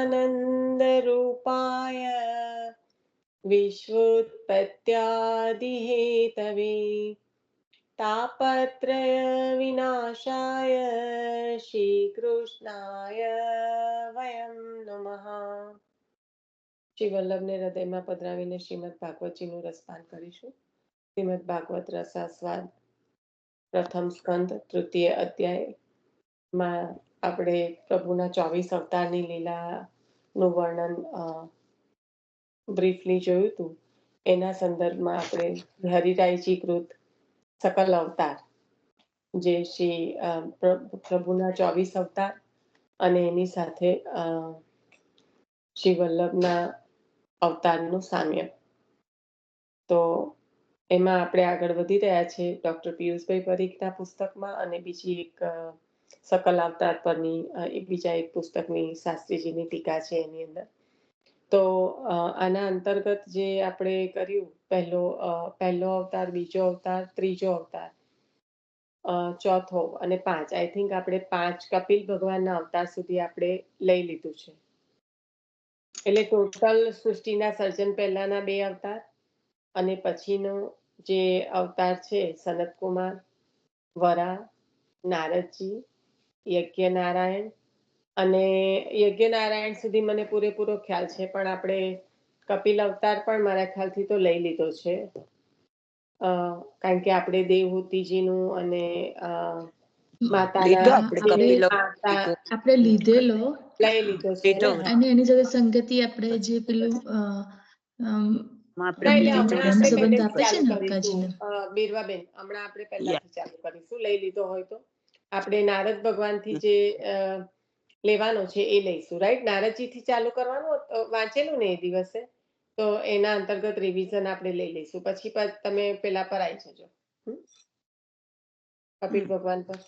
सच्चिदानन्दरूपाय विश्वोत्पत्त्यादिहेतवे तापत्रय विनाशाय श्रीकृष्णाय वयं नमः। શ્રી વલ્લભને હૃદયમાં પધરાવીને શ્રીમદ ભાગવતજીનું રસપાન કરીશું. શ્રીમદ ભાગવત રસાસ્વાદ પ્રથમ સ્કંદ તૃતીય અધ્યાયમાં આપણે પ્રભુના 24 અવતારની લીલાનું વર્ણન બ્રીફલી જોયું હતું. એના સંદર્ભમાં આપણે હરિરાયજી કૃત સકલ અવતાર, જે શ્રી પ્રભુના 24 અવતાર અને એની સાથે શ્રી વલ્લભના અવતારનું સામ્ય. તો એમાં આપણે આગળ વધી રહ્યા છે ડોક્ટર પિયુષભાઈ પરીખના પુસ્તકમાં, અને બીજી એક સકલ અવતાર પરની બીજા એક પુસ્તકની શાસ્ત્રીજીની ટીકા છે એની અંદર. તો આના અંતર્ગત જે આપણે કર્યું, પહેલો અવતાર, બીજો અવતાર, ત્રીજો અવતાર, ચોથો અને 5, આઈ થિંક આપણે 5 કપિલ ભગવાનના અવતાર સુધી આપણે લઈ લીધું છે. એટલે ટોટલ સૃષ્ટિના સર્જન પહેલાના 2 અવતાર અને પછીનો જે અવતાર છે સનતકુમાર, વરા, નારદજી, યજ્ઞનારાયણ. અને યજ્ઞનારાયણ સુધી મને પૂરેપૂરો ખ્યાલ છે, પણ આપણે કપિલ અવતાર પણ મારા ખ્યાલથી તો લઈ લીધો છે, કારણ કે આપણે દેવહૂતિજીનું અને આપણે લીધેલો લઈ લીધો છે અને એની સાથે સંગતિ આપણે જે પેલું બીરવાબેન, હમણાં આપણે પહેલાથી ચાલુ કરીશું. લઈ લીધો હોય તો આપણે નારદ ભગવાનથી જે લેવાનો છે એ લઈશું, રાઈટ? નારદજી થી ચાલુ કરવાનું વાંચેલું ને એ દિવસે, તો એના અંતર્ગત રિવિઝન આપણે લઈ લઈશું. પછી તમે પેલા પર આવી જજો, કપિલ ભગવાન પર.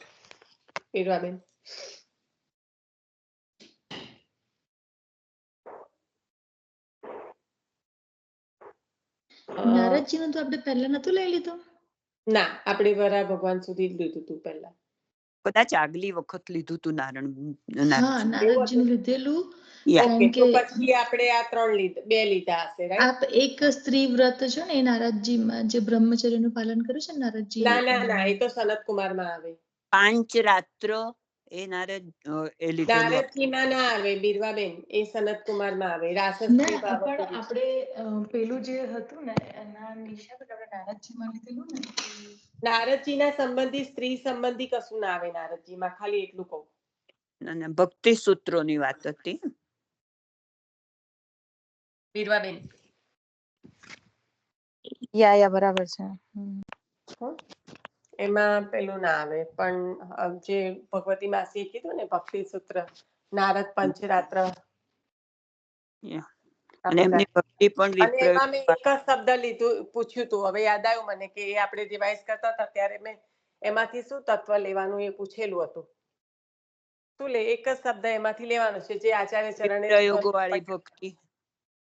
બીરવાબેન, નારદજી નું તો આપણે પહેલા નતું લઈ લીધું? ના, આપણે વરા ભગવાન સુધી જ લીધું હતું પહેલા. કદાચ આગલી વખત લીધું હતું નારદજી નું લીધેલું. પછી આપણે આ 2 લીધા હશે, રાઈટ? એક સ્ત્રી વ્રત છે ને એ નારદજી માં જે બ્રહ્મચર્ય નું પાલન કર્યું છે નારદજી. ના, એ તો સનતકુમાર માં આવે. 5 રાત્ર એ નારદજી માં ના આવે બીરવાબેન, એ સનતકુમાર માં આવે. આપણે પેલું જે હતું ને એના નિશાન આપણે નારદજી માં લીધેલું ને. નારદજી ના સંબંધી સ્ત્રી સંબંધી કશું ના આવે નારદજી માં, ખાલી એટલું કહું. ભક્તિ સૂત્રો ની વાત હતી બીરવાબેન. યા બરાબર છે. એમાં પેલું ના આવે, પણ જે ભગવતી માસીએ કીધું ને ભક્તિ સૂત્ર, નારદ પંચરાત્ર, અને એમની ભક્તિ પણ એમાં મેં એક જ શબ્દ પૂછ્યું હતું, હવે યાદ આવ્યું મને, કે એ આપણે રિવાઇઝ કરતા હતા ત્યારે મેં એમાંથી શું તત્વ લેવાનું એ પૂછેલું હતું. શું લે? એક જ શબ્દ એમાંથી લેવાનો છે જે આચાર્ય ચરણે પ્રયોગવાળી ભક્તિ.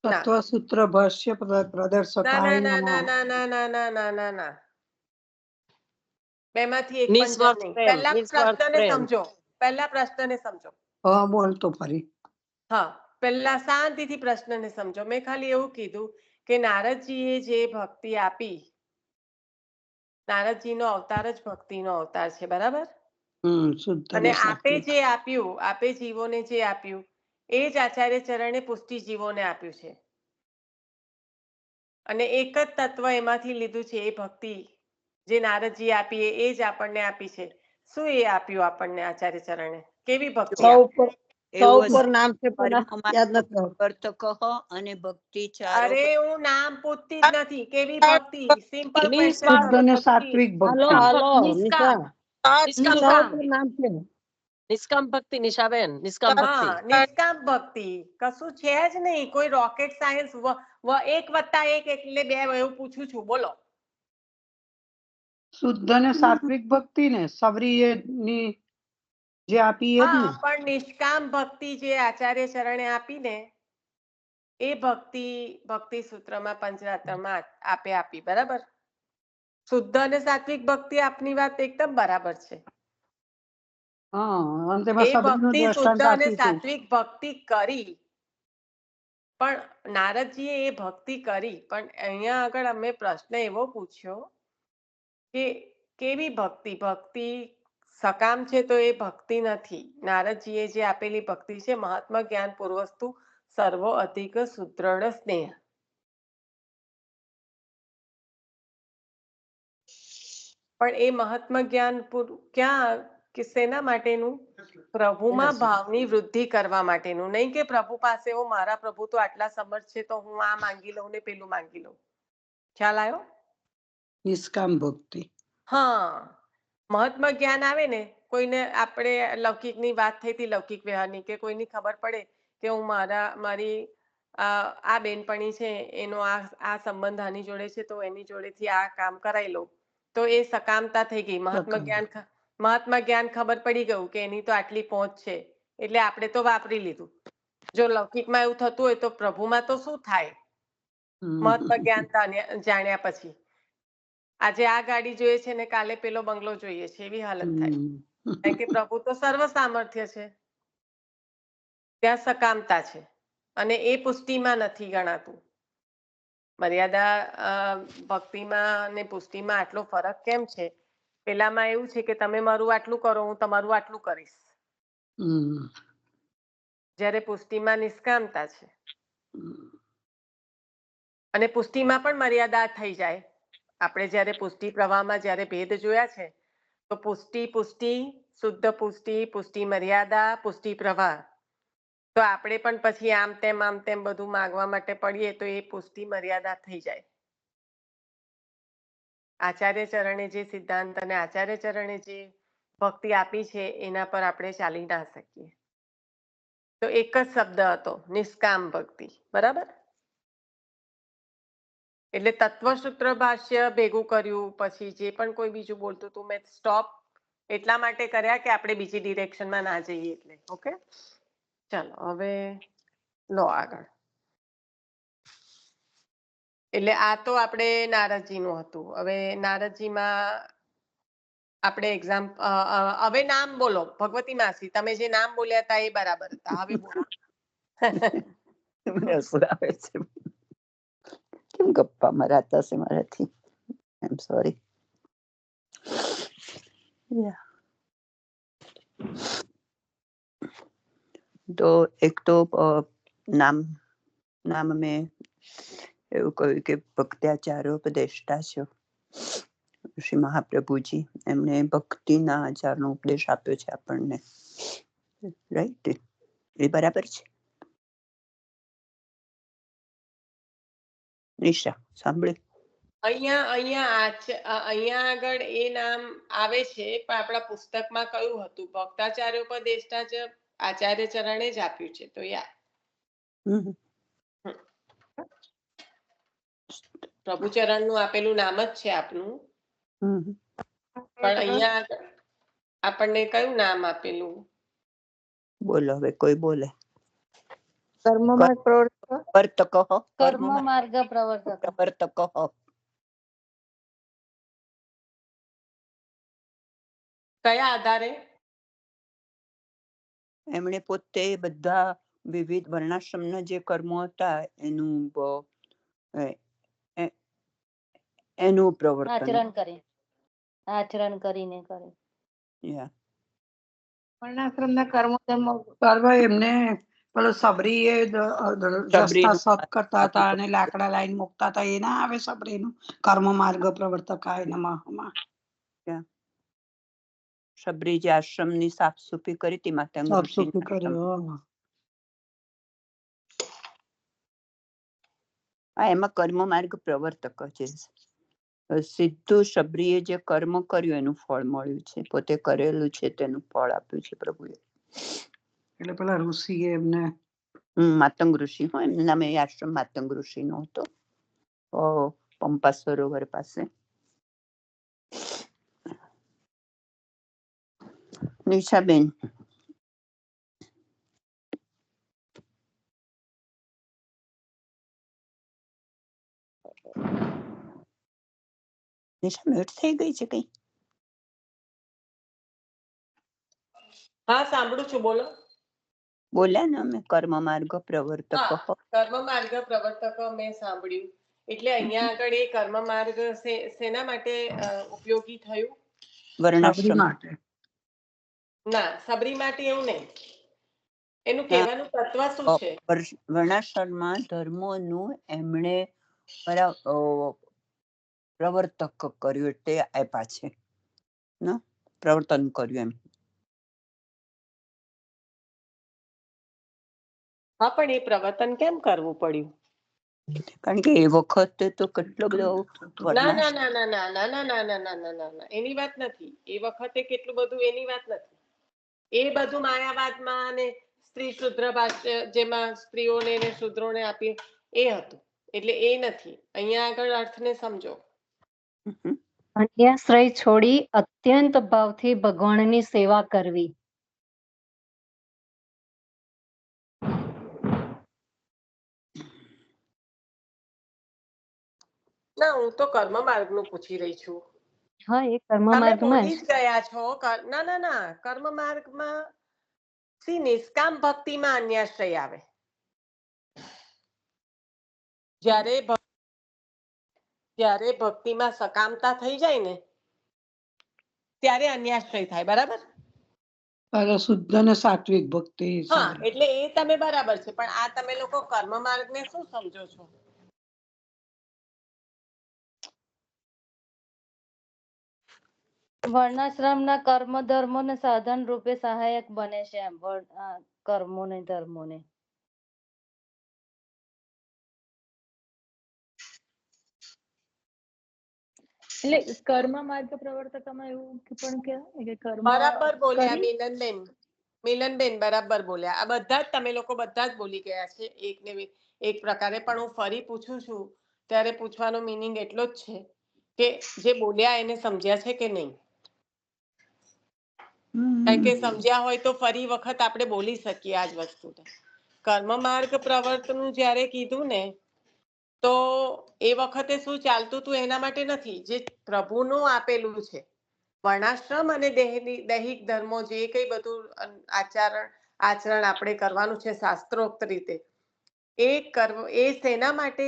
તત્વ સૂત્ર ભાષ્ય પ્રદર્શકાય. ના, બેમાંથી એક પણ નહીં. પહેલા પ્રશ્નને સમજો. હા, બોલ તો ફરી. હા, પહેલા શાંતિથી પ્રશ્નને સમજો. મેં ખાલી એવું કીધું કે નારદજીએ જે ભક્તિ આપી, નારદજીનો અવતાર જ ભક્તિનો અવતાર છે, બરાબર? અને આપે જીવોને જે આપ્યું એ જ આચાર્ય ચરણે પુષ્ટિ જીવોને આપ્યું છે. અને એક જ તત્વ એમાંથી લીધું છે, એ ભક્તિ જે નારદજી આપી એ જ આપણને આપી છે. શું એ આપ્યું આપણને આચાર્ય ચરણે? કેવી ભક્તિ? નામ છે અને ભક્તિ. અરે હું નામ પૂછતી જ નથી. કેવી ભક્તિ? સિમ્પલ સાત્વિક નિષ્કામ ભક્તિ. નિશાબેન, નિષ્કામ ભક્તિ. નિષ્કામ ભક્તિ કશું છે જ નહીં. કોઈ રોકેટ સાયન્સ 1+1 એટલે 2 એવું પૂછું છું, બોલો. શુદ્ધ અને સાત્વિક ભક્તિ ને સબરી ની જે આપી એ જ ને. પણ નિષ્કામ ભક્તિ જે આચાર્ય ચરણે આપીને એ ભક્તિ સૂત્રમાં પંચરાત્રમાં આપી, બરાબર? શુદ્ધ અને સાત્વિક ભક્તિ આપની વાત એકદમ બરાબર છે. એ ભક્તિ શુદ્ધ અને સાત્વિક ભક્તિ કરી પણ નારદજીએ એ ભક્તિ કરી, પણ અહીંયા આગળ અમે પ્રશ્ન એવો પૂછ્યો કે કેવી ભક્તિ? ભક્તિ સકામ છે તો એ ભક્તિ નથી. નારદજીએ જે આપેલી ભક્તિ છે મહાત્મા જ્ઞાન પૂર્વસ્તુ સર્વો અધિક સુદ્રઢ સ્નેહ. પણ એ મહાત્મા જ્ઞાન ક્યાં કે શેના માટેનું? પ્રભુમાં ભાવની વૃદ્ધિ કરવા માટેનું. નહીં કે પ્રભુ પાસે મારા પ્રભુ તો આટલા સમર્થ છે તો હું આ માંગી લઉં ને પેલું માંગી લઉં. ખ્યાલ આવ્યો? નિષ્કામ ભક્તિ. હા, મહાત્મા જ્ઞાન આવે ને, કોઈને આપણે લૌકિકની વાત થઈ હતી, લૌકિક વ્યવહારની, કે કોઈની ખબર પડે કે હું મારી આ બેનપણી છે એનો આ સંબંધ આની જોડે છે તો એની જોડેથી આ કામ કરાવી લઉં, તો એ સકામતા થઈ ગઈ. મહાત્મા જ્ઞાન ખબર પડી ગયું કે એની તો આટલી પહોંચ છે એટલે આપણે તો વાપરી લીધું. જો લૌકિકમાં એવું થતું હોય તો પ્રભુમાં તો શું થાય? મહાત્મા જ્ઞાન જાણ્યા પછી આજે આ ગાડી જોઈએ છે ને કાલે પેલો બંગલો જોઈએ છે, એવી હાલત થાય. કારણ કે પ્રભુ તો સર્વ સામર્થ્ય છે, ત્યાં સકામતા છે અને એ પુષ્ટિમાં નથી ગણાતું. મર્યાદા ભક્તિમાં અને પુષ્ટિમાં આટલો ફરક કેમ છે? પેલામાં એવું છે કે તમે મારું આટલું કરો, હું તમારું આટલું કરીશ, જ્યારે પુષ્ટિમાં નિષ્કામતા છે. અને પુષ્ટિમાં પણ મર્યાદા થઈ જાય. આપણે જ્યારે પુષ્ટિ પ્રવાહમાં જ્યારે ભેદ જોયા છે તો પુષ્ટિ, શુદ્ધ પુષ્ટિ, પુષ્ટિ મર્યાદા, પુષ્ટિ પ્રવાહ. તો આપણે પણ પછી આમ તેમ બધું માંગવા માટે પડીએ તો એ પુષ્ટિ મર્યાદા થઈ જાય. આચાર્ય ચરણે જે સિદ્ધાંત અને આચાર્ય ચરણે જે ભક્તિ આપી છે એના પર આપણે ચાલી ના શકીએ. તો એક જ શબ્દ હતો, નિષ્કામ ભક્તિ. બરાબર? એટલે તત્વસૂત્ર ભાષ્ય ભેગું કર્યું, પછી જે પણ કોઈ બીજું બોલતું હતું મેં સ્ટોપ એટલા માટે કર્યા કે આપણે બીજી ડિરેક્શનમાં ના જઈએ એટલે. ઓકે, ચાલો હવે લો આગળ. એટલે આ તો આપણે નારદજીનું હતું. હવે નારદજીમાં આપણે એક્ઝામ હવે નામ બોલો. ભગવતી માસી, તમે જે નામ બોલ્યા હતા એ બરાબર હતા. હવે બોલો. મને હસવું આવે છે. કેમ ગપ્પા મરાતા છે મારાથી? આઈ એમ સોરી. તો એક તો નામ મેં એવું કહ્યું કે ભક્ત્યાચાર્યોપદેષ્ટા છે શ્રી મહાપ્રભુજી. એમણે ભક્તિના આચારનો ઉપદેશ આપ્યો છે આપણને. રાઈટ? એ બરાબર છે? નિશા સાંભળે? અહીંયા આગળ એ નામ આવે છે પણ આપણા પુસ્તકમાં કયું હતું? ભક્તાચાર્યોપદેષ્ટા જ આચાર્ય ચરણે જ આપ્યું છે. તો પ્રભુચરણ નું આપેલું નામ જ છે આપનું. પણ અહીંયા આપણને કયું નામ આપેલું? બોલો હવે, કોઈ બોલે. કર્મ માર્ગ પ્રવર્તક. કર્મ માર્ગ પ્રવર્તક. કયા આધારે? એમણે પોતે બધા વિવિધ વર્ણાશ્રમના જે કર્મો હતા એનું પ્રવર્તન આચરણ કરીને કરે. વર્ણાશ્રમના કર્મ કરવા એમને પેલો સબરીએ રસ્તા સાફ કરતા હતા અને લાકડા લાઈન મૂકતા હતા. એ ના આવે સબરીનું કર્મ માર્ગ પ્રવર્તકાય નમઃ? સબરીજી આશ્રમની સાફ સુફી કરી હતી માતંગ ઋષિ. એમાં કર્મ માર્ગ પ્રવર્તક છે. સીધું સબરીએ જે કર્મ કર્યું એનું ફળ મળ્યું છે. પોતે કરેલું છે તેનું ફળ આપ્યું છે પ્રભુએ. એટલે પેલા ઋષિ એમને માતંગ ઋષિ હોય એમનું નામ. એ આશ્રમ માતંગ ઋષિ નો હતો પંપા સરોવર પાસે. નિશાબેન, નિશા મ્યુટ થઈ ગઈ છે કઈ? હા, સાંભળું છું, બોલો. બોલ્યા ને અમે કર્મ માર્ગ પ્રવર્તક. હા, કર્મ માર્ગ પ્રવર્તક મેં સાંભળ્યું. એટલે અહીંયા આગળ એ કર્મ માર્ગ શેના માટે ઉપયોગી થયું? સબરી વર્ણાશ્રમ. માટે. ના, સબરી માટે એવું નહીં. એનું કહેવાનું તત્વ શું છે? વર્ણાશ્રમમાં ધર્મોનું એમણે પ્રવર્તક કર્યું એટલે આપ્યા છે ને, પ્રવર્તન કર્યું એમ. હા, પણ એ પ્રવર્તન કેમ કરવું પડ્યું? કારણ કે એ વખતે તો કેટલો બધો ના ના ના ના ના ના ના ના ના ના ના ના ના એની વાત નથી. એ વખતે કેટલું બધું એની વાત નથી. એ બધું માયાવાદમાં અને સ્ત્રી શુદ્ર જેમાં સ્ત્રીઓને ને શુદ્રોને આપી એ હતું. એટલે એ નથી. અહીંયા આગળ અર્થને સમજો. અન્યાશ્રય છોડી અત્યંત ભાવથી ભગવાનની સેવા કરવી. ના, હું તો કર્મ માર્ગનું પૂછી રહી છું. હા, એ કર્મ તમે માર્ગમાં બોલી જ. જ ગયા છો. ના ના ના, કર્મ માર્ગમાં નિષ્કામ ભક્તિમાં અન્યાશ્રય આવે. જ્યારે ભક્તિમાં સકામતા થઈ જાય ને ત્યારે અન્યાશ્રય થાય. બરાબર? શુદ્ધ અને સાત્વિક ભક્તિ. હા, એટલે એ તમે બરાબર છે. પણ આ તમે લોકો કર્મ માર્ગને શું સમજો છો? વર્ણાશ્રમના કર્મ ધર્મોને સાધન રૂપે સહાયક બને છે એમ કર્મોને ધર્મોને. એટલે કર્મ માર્ગ પ્રવર્તકમાં એવું પણ કહેવાય કે કર્મ બરાબર બોલ્યા કરી મિલનબેન બરાબર બોલ્યા. આ બધા જ તમે લોકો બધા જ બોલી ગયા છે એક ને એક પ્રકારે. પણ હું ફરી પૂછું છું ત્યારે પૂછવાનો મીનિંગ એટલો જ છે કે જે બોલ્યા એને સમજ્યા છે કે નહીં. કારણ કે સમજ્યા હોય તો ફરી વખત આપણે બોલી શકીએ આ જ વસ્તુ. કર્મ માર્ગ પ્રવર્તનું જ્યારે કીધું ને તો એ વખતે શું ચાલતું હતું એના માટે નથી, જે પ્રભુનું આપેલું છે. વર્ણાશ્રમ અને દૈહિક ધર્મો જે કઈ બધું આચરણ આપણે કરવાનું છે શાસ્ત્રોક્ત રીતે, એ શેના માટે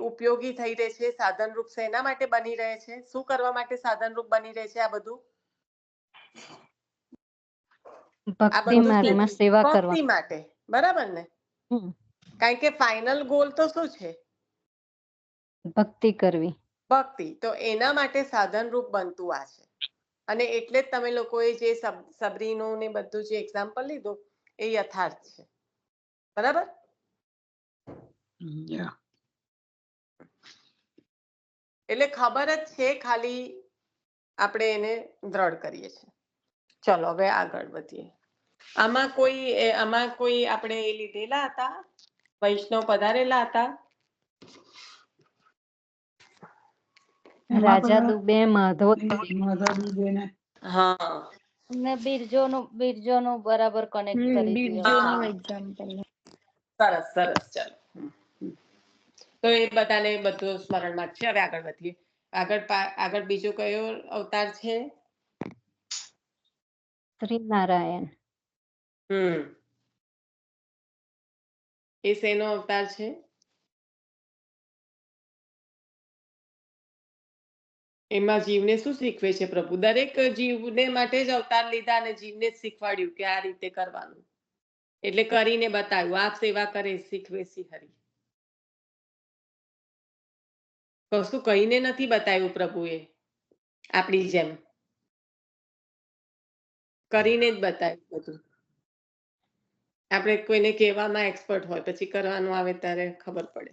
ઉપયોગી થઈ રહે છે? સાધનરૂપ શેના માટે બની રહે છે? શું કરવા માટે સાધનરૂપ બની રહે છે આ બધું? ભક્તિ માર્ગમાં સેવા કરવા. ભક્તિ માટે. બરાબર ને? કારણ કે ફાઇનલ ગોલ તો શું છે? ભક્તિ કરવી. ભક્તિ. તો એના માટે સાધનરૂપ બનતું આ છે. અને એટલે જ તમે લોકોએ જે સબરીનું ને બધું જે એક્ઝામ્પલ લીધું એ યથાર્થ છે. બરાબર? એટલે ખબર જ છે, ખાલી આપણે એને દ્રઢ કરીએ છીએ. ચલો હવે આગળ વધીએ. આમાં કોઈ આપણે લીધેલા હતા? વૈષ્ણવ પધારેલા હતા? રાજા દુબે, માધવ. હા, ને બિરજોનું બરાબર કનેક્ટ કરી બીજોનું એક્ઝામ્પલ. સરસ સરસ. ચાલો, તો એ બધાને બધું સ્મરણમાં છે. હવે આગળ વધીએ. આગળ બીજો કયો અવતાર છે? શ્રી નારાયણ. એ શેનો અવતાર છે? એમાં જીવને શું શીખવે છે પ્રભુ? દરેક જીવને માટે જ અવતાર લીધા અને જીવને જ શીખવાડ્યું કે આ રીતે કરવાનું. એટલે કરીને બતાવ્યું. આપ સેવા કરે શીખવે શ્રી. કશું કહીને નથી બતાવ્યું પ્રભુએ. આપણી જેમ કરીને જ બતાવ્યું બધું. આપણે કોઈને કહેવામાં એક્સપર્ટ હોય, પછી કરવાનું આવે ત્યારે ખબર પડે.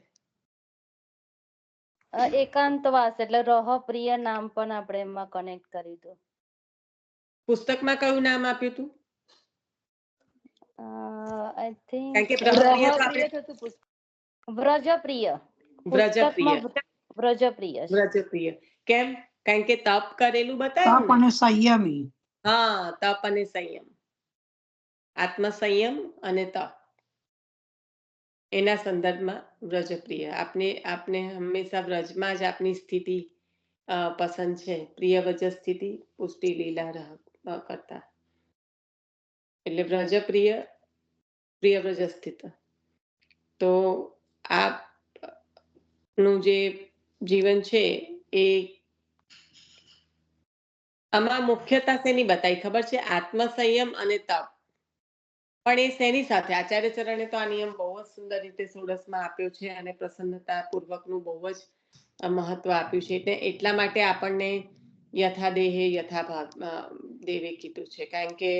એકાંતવાસ એટલે રહ પ્રિય નામ પણ આપણે એમાં કનેક્ટ કરી દો. પુસ્તકમાં કયું નામ આપ્યું હતું? આઈ થિંક કારણ કે બ્રહ્મપ્રિય તો આપણે વ્રજપ્રિય. વ્રજપ્રિય. વ્રજપ્રિય. વ્રજપ્રિય કેમ? કારણ કે તપ કરેલું બતાવ્યું તપ ને. અને સંયમી. હા, તપ અને સંયમ. આત્મસંયમ અને તપ, એના સંદર્ભમાં વ્રજપ્રિય. આપને હંમેશા વ્રજમાં જ આપની સ્થિતિ પસંદ છે. પ્રિય વ્રજ સ્થિતિ પુષ્ટિ લીલા કરતા. એટલે વ્રજપ્રિય પ્રિયવ્રજ સ્થિત. તો આ નું જે જીવન છે એ આમાં મુખ્યતા શેની બતાવી ખબર છે? આત્મસંયમ અને તપ. પણ એ શેની સાથે? આચાર્ય ચરણે તો આ નિયમ બહુ જ સુંદર રીતે સોળસમાં આપ્યો છે અને પ્રસન્નતા પૂર્વકનું બહુ જ મહત્વ આપ્યું છે. એટલે એટલા માટે આપણને યથા દેહે યથા ભાગ દેવે કીધું છે. કારણ કે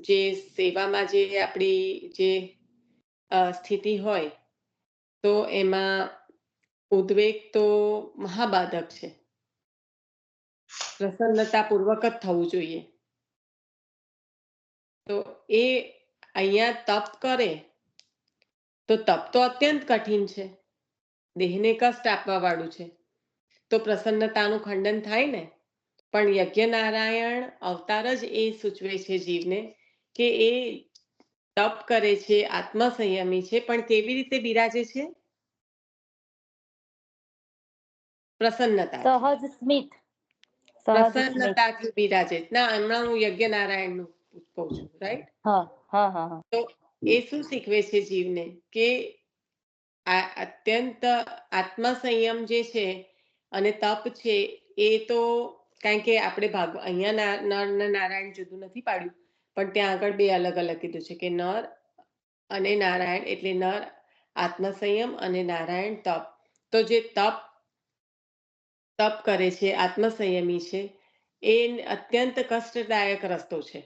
જે સેવામાં જે આપણી જે સ્થિતિ હોય તો એમાં ઉદ્વેગ તો મહાબાધક છે. પ્રસન્નતા પૂર્વક જ થવું જોઈએ. તો એ અહીંયા તપ કરે તો તપ તો અત્યંત કઠિન છે, દેહને કષ્ટ આપવા વાળું છે, તો પ્રસન્નતાનું ખંડન થાય ને. પણ યજ્ઞનારાયણ અવતાર જ એ સૂચવે છે જીવને કે એ તપ કરે છે, આત્મસંયમી છે, પણ કેવી રીતે બિરાજે છે? પ્રસન્નતા, સહજ સ્મિત. પ્રસન્નતાથી બિરાજે. ના, હમણાં હું યજ્ઞનારાયણ નું કહું છું, રાઈટ? હા હા હા હા. તો એ શું શીખવે છે જીવને કે આ અત્યંત આત્મસંયમ જે છે અને તપ છે એ તો કારણ કે આપણે અહીંયા નર ને નારાયણ જુદું નથી પાડ્યું, પણ ત્યાં આગળ બે અલગ અલગ કીધું છે કે નર અને નારાયણ, એટલે નર આત્મસંયમ અને નારાયણ તપ. તો જે તપ કરે છે, આત્મસંયમી છે, એ અત્યંત કષ્ટદાયક રસ્તો છે,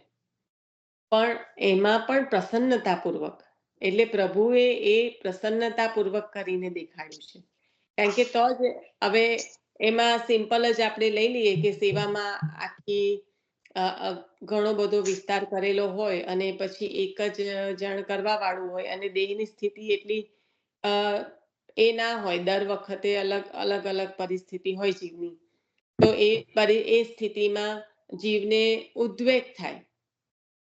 પણ એમાં પણ પ્રસન્નતાપૂર્વક. એટલે પ્રભુએ એ પ્રસન્નતાપૂર્વક કરીને દેખાડ્યું છે. કારણ કે તો જ હવે એમાં સિમ્પલ જ આપણે લઈ લઈએ કે સેવામાં આખી ઘણો બધો વિસ્તાર કરેલો હોય અને પછી એક જ જણ કરવા વાળું હોય અને દેહની સ્થિતિ એટલી એ ના હોય, દર વખતે અલગ અલગ પરિસ્થિતિ હોય જીવની. તો એ સ્થિતિમાં જીવને ઉદ્વેગ થાય.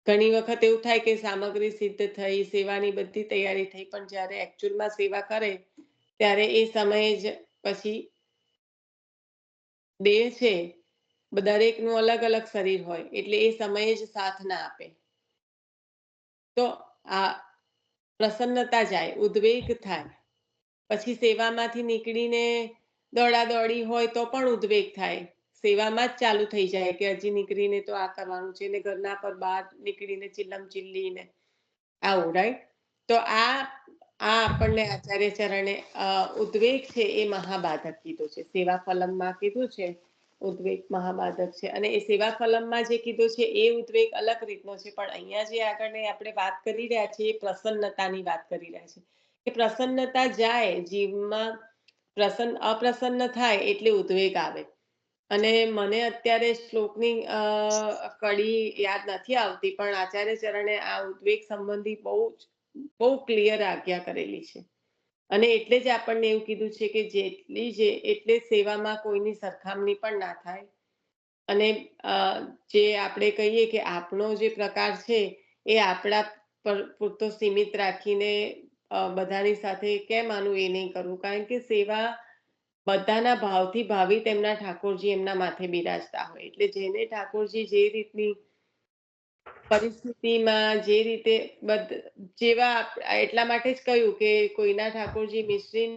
ઘણી વખત એવું થાય કે સામગ્રી સિદ્ધ થઈ, સેવાની બધી તૈયારી થઈ, પણ જ્યારે એકચ્યુઅલમાં સેવા કરે ત્યારે એ સમયે જ પછી દેહ છે, દરેકનું અલગ અલગ શરીર હોય, એટલે એ સમયે જ સાથ ના આપે. તો આ પ્રસન્નતા જાય, ઉદ્વેગ થાય. પછી સેવામાંથી નીકળીને દોડાદોડી હોય તો પણ ઉદ્વેગ થાય. સેવામાં જ ચાલુ થઈ જાય કે હજી નીકળીને તો આ કરવાનું છે ને ઘરના પર બહાર નીકળીને ચિલ્લમ ચિલ્લીને આવું, રાઈટ? તો આ આપણને આચાર્ય ચરણે ઉદ્વેગ છે એ મહાબાધક કીધું છે. સેવા ફલમમાં કીધું છે ઉદ્વેગ મહાબાધક છે, અને એ સેવા ફલમમાં જે કીધું છે એ ઉદ્વેગ અલગ રીતનો છે. પણ અહીંયા જે આગળ આપણે વાત કરી રહ્યા છીએ એ પ્રસન્નતાની વાત કરી રહ્યા છીએ કે પ્રસન્નતા જાય જીવમાં, અપ્રસન્ન થાય એટલે ઉદ્વેગ આવે. અને મને અત્યારે શ્લોકની કડી યાદ નથી આવતી, પણ આચાર્ય ચરણે આ ઉદ્વેગ સંબંધી બહુ ક્લિયર આજ્ઞા કરેલી છે. અને એટલે જ આપણને એવું કીધું છે કે એટલે સેવામાં કોઈની સરખામણી પણ ના થાય. અને જે આપણે કહીએ કે આપણો જે પ્રકાર છે એ આપણા પૂરતો સીમિત રાખીને બધાની સાથે કેમ આનું એ નહીં કરવું? કારણ કે સેવા બધાના ભાવથી ભાવિત એમના ઠાકોરજી એમના માથે બિરાજતા હોય. એટલે જેને ઠાકોરજી જે રીતની પરિસ્થિતિમાં જે રીતે જેવા, એટલા માટે જ કહ્યું કે કોઈના ઠાકોરજી મિશ્રી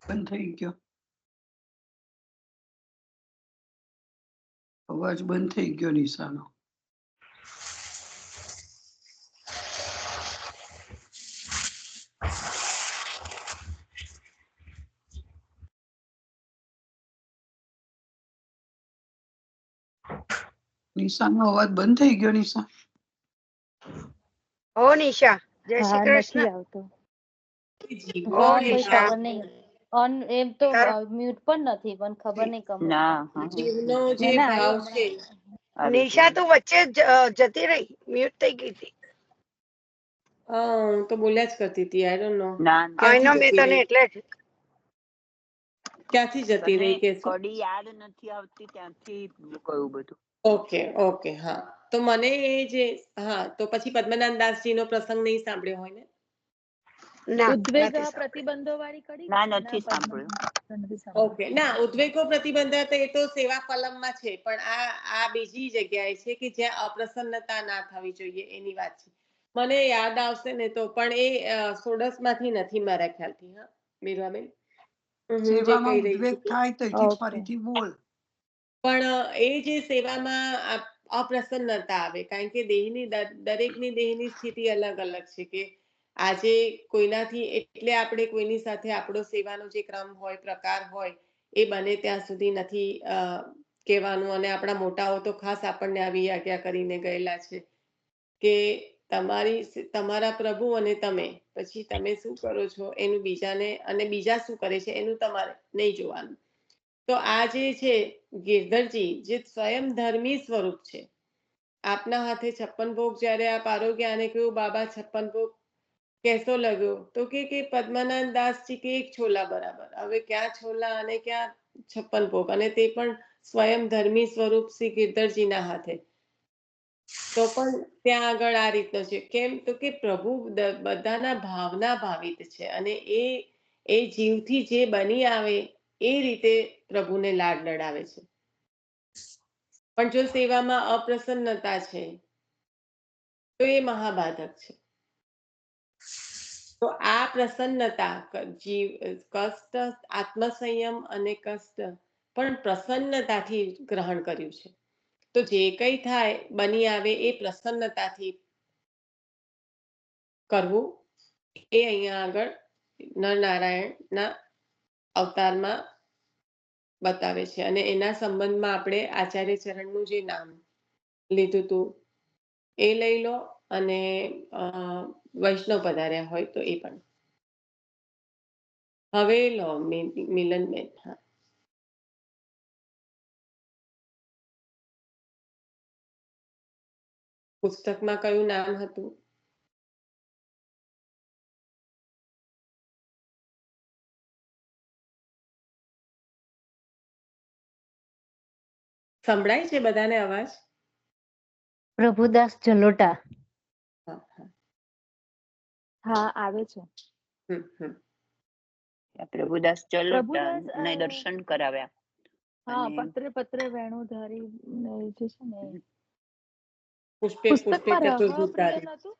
બંધ થઈ ગયો, અવાજ બંધ થઈ ગયો નિશાનો. નિશાનો અવાજ બંધ થઈ ગયો. નિશા, ઓ નિશા, જય શ્રી હા, કૃષ્ણ. નથી આવતો. ઓ હા, કોઈ નિશા, ખબર નહીં. એમ તો મ્યુટ પણ નથી, પણ ખબર નહીં કમ. ના, હા, જીવનો જે ના ના, ભાવ આવ્યો છે. હમણાં. નિશા તું વચ્ચે જતી રહી, મ્યુટ થઈ ગઈ હતી. હું તો બોલ્યા જ કરતી હતી. આઈ ડોન્ટ નો ના, આઈનો મેં ક્યાંથી જતી તને રહી, એટલે જ ક્યાંથી જતી તને રહી કે શું? કડી યાદ નથી આવતી ત્યાંથી કહ્યું બધું. ઓકે, હા. તો મને એ જે, હા, તો પછી પદ્મનાભ દાસજી નો પ્રસંગ નહીં સાંભળ્યો હોય ને? ના ઉદ્વેગ નથી સાંભળ્યું. પ્રતિબંધો વાળી કડી ના, છે નથી સાંભળ્યું. નથી સાંભળ્યું. ઓકે, ના ઉદ્વેગો પ્રતિબંધ તો એ તો સેવા ફલમમાં છે, પણ આ બીજી જગ્યાએ છે કે જ્યાં અપ્રસન્નતા ના થવી જોઈએ એની વાત છે. મને યાદ આવશે ને તો, પણ એ 16 માંથી નથી મારા ખ્યાલથી. હા મીરાબેન, હું જે સેવામાં કહી રહી ઉદ્વેગ છું થાય તો એથી Okay. ફરીથી બોલ. પણ એ જે સેવામાં અપ્રસન્નતા આવે, કારણ કે દરેકની દેહની સ્થિતિ અલગ અલગ છે. કે આજે કોઈનાથી, એટલે આપણે કોઈની સાથે આપણો સેવાનો જે ક્રમ હોય, પ્રકાર હોય, એ બને ત્યાં સુધી નથી કહેવાનું. અને આપણા મોટાઓ તો ખાસ આપણને આવી આજ્ઞા કરીને ગયેલા છે કે તમારા પ્રભુ અને તમે, પછી તમે શું કરો છો એનું બીજાને, અને બીજા શું કરે છે એનું તમારે નહીં જોવાનું. તો આ જે છે ગિરધરજી, જે સ્વયં ધર્મી સ્વરૂપ છે, આપના હાથે 56 ભોગ જ્યારે આપ આરોગ્ય, આને કહ્યું બાબા 56 ભોગ कैसो लग्यो? तो કે પદ્મનાથ દાસજી કે એક છોલા બરાબર. હવે ક્યાં છોલા અને ક્યાં 56 ભોગ, અને તે પણ સ્વયં ધર્મી સ્વરૂપ શ્રી ગિરધરજીના હાથે. તો પણ ત્યાં આગળ આ રીતનો છે. કેમ? તો કે પ્રભુ બધાના ભાવના ભાવિત છે, અને એ જીવથી જે બની આવે એ રીતે પ્રભુને લાડ લડાવે છે. પણ જો સેવામાં અપ્રસન્નતા છે તો એ મહાબાધક છે. તો આ પ્રસન્નતા, કષ્ટ, આત્મસંયમ અને કષ્ટ પણ પ્રસન્નતાથી ગ્રહણ કર્યું છે. તો જે કંઈ થાય બની આવે એ પ્રસન્નતાથી કરવું, એ અહીંયા આગળ નરનારાયણના અવતારમાં બતાવે છે. અને એના સંબંધમાં આપણે આચાર્ય ચરણનું જે નામ લીધું હતું એ લઈ લો, અને વૈષ્ણવ પધાર્યા હોય તો એ પણ. હવે લો મિલનબેન. હા, પુસ્તકમાં કયું નામ હતું? સંભળાય છે બધાને અવાજ? પ્રભુદાસ જલોટા. હા હા. હા આવે છે. પ્રભુદાસ ચલોટા પ્રભુદાસ ને દર્શન કરાવ્યા. હા, અને પત્રે વેણુધારી ને જે છે ને પુષ્પે પુષ્પે પુસ્તકમાં ચતુર્ભુજારી. રહપ્રિય નતું?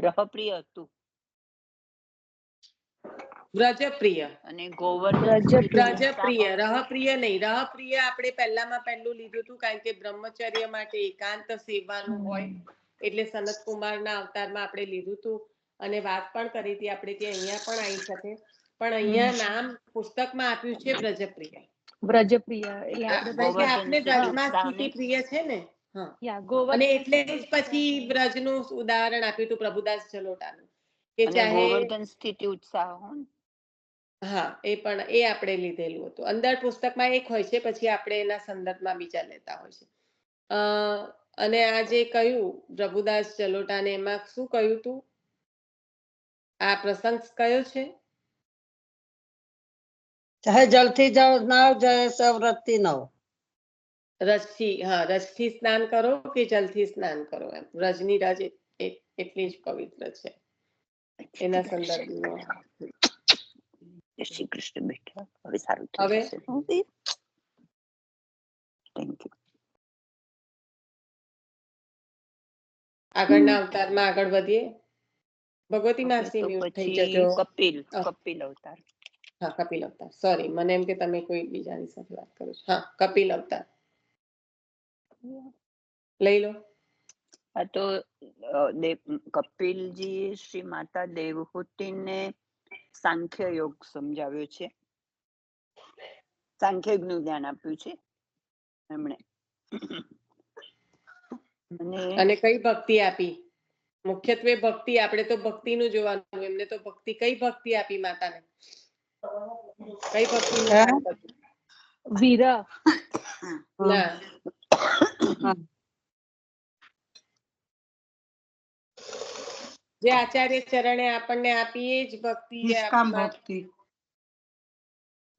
રહપ્રિય હતું. વ્રજપ્રિય અને ગોવર્ધન વ્રજપ્રિય, રહપ્રિય નહીં. રહપ્રિય આપણે પહેલામાં પહેલું લીધું હતું, કારણ કે બ્રહ્મચર્ય માટે એકાંત સેવાનું હોય, એટલે સનત કુમારના અવતારમાં આપણે લીધું હતું. અને વાત પણ કરી હતી આપણે કે અહીંયા પણ આવી શકે, પણ અહીંયા નામ પુસ્તકમાં આપ્યું છે વ્રજપ્રિય. વ્રજપ્રિય એટલે આપણે કારણ કે ગોવર્ધન આપણે સ્થિતિ વ્રજમાં ઉત્સાહ સ્થિતિ પ્રિય છે ને. હા, યા અને ગોવર્ધન એટલે જ પછી વ્રજનું ઉદાહરણ આપ્યું હતું પ્રભુદાસ જલોટાનું, કે અને ચાહે. ગોવર્ધન સ્થિતિ ઉત્સાહ હોય. હા, એ પણ એ આપણે લીધેલું હતું. અંદર પુસ્તકમાં એક હોય છે, પછી આપણે એના સંદર્ભમાં બીજા લેતા હોય છે. અને આ જે કહ્યું પ્રભુદાસ જલોટાને, એમાં શું કહ્યું હતું? આ પ્રસંગ કયો છે? ચાહે જલથી જાઓ નાવ, ચાહે સવ્રતથી નાવ. રજથી, હા, રજથી સ્નાન કરો કે જલથી સ્નાન કરો, એમ. રજની રજ એટલી જ પવિત્ર છે, એના સંદર્ભમાં. જય શ્રી કૃષ્ણ બેટા. હવે સારું થઈ હવે જશે. Thank you. આગળના અવતારમાં આગળ વધીએ. ભગવતી માસી તો મ્યુટ થઈ પછી જજો. કપિલ અવતાર. હા, કપિલ અવતાર. સોરી, મને એમ કે તમે કોઈ બીજાની સાથે વાત કરો છો. હા, કપિલ અવતાર લઈ લો. આ તો કપિલજી શ્રી માતા દેવહૂતિને સાંખ્ય યોગ સમજાવ્યો છે. સાંખ્ય નું જ્ઞાન આપ્યું છે એમણે. અને કઈ ભક્તિ આપી? મુખ્યત્વે ભક્તિ. આપણે તો ભક્તિનું જોવાનું. એમને તો ભક્તિ, કઈ ભક્તિ આપી માતાને? કઈ ભક્તિનું દાન કર્યું? વીરા. ના, જે આચાર્ય ચરણે આપણને આપી એ જ ભક્તિ. નિષ્કામ ભક્તિ.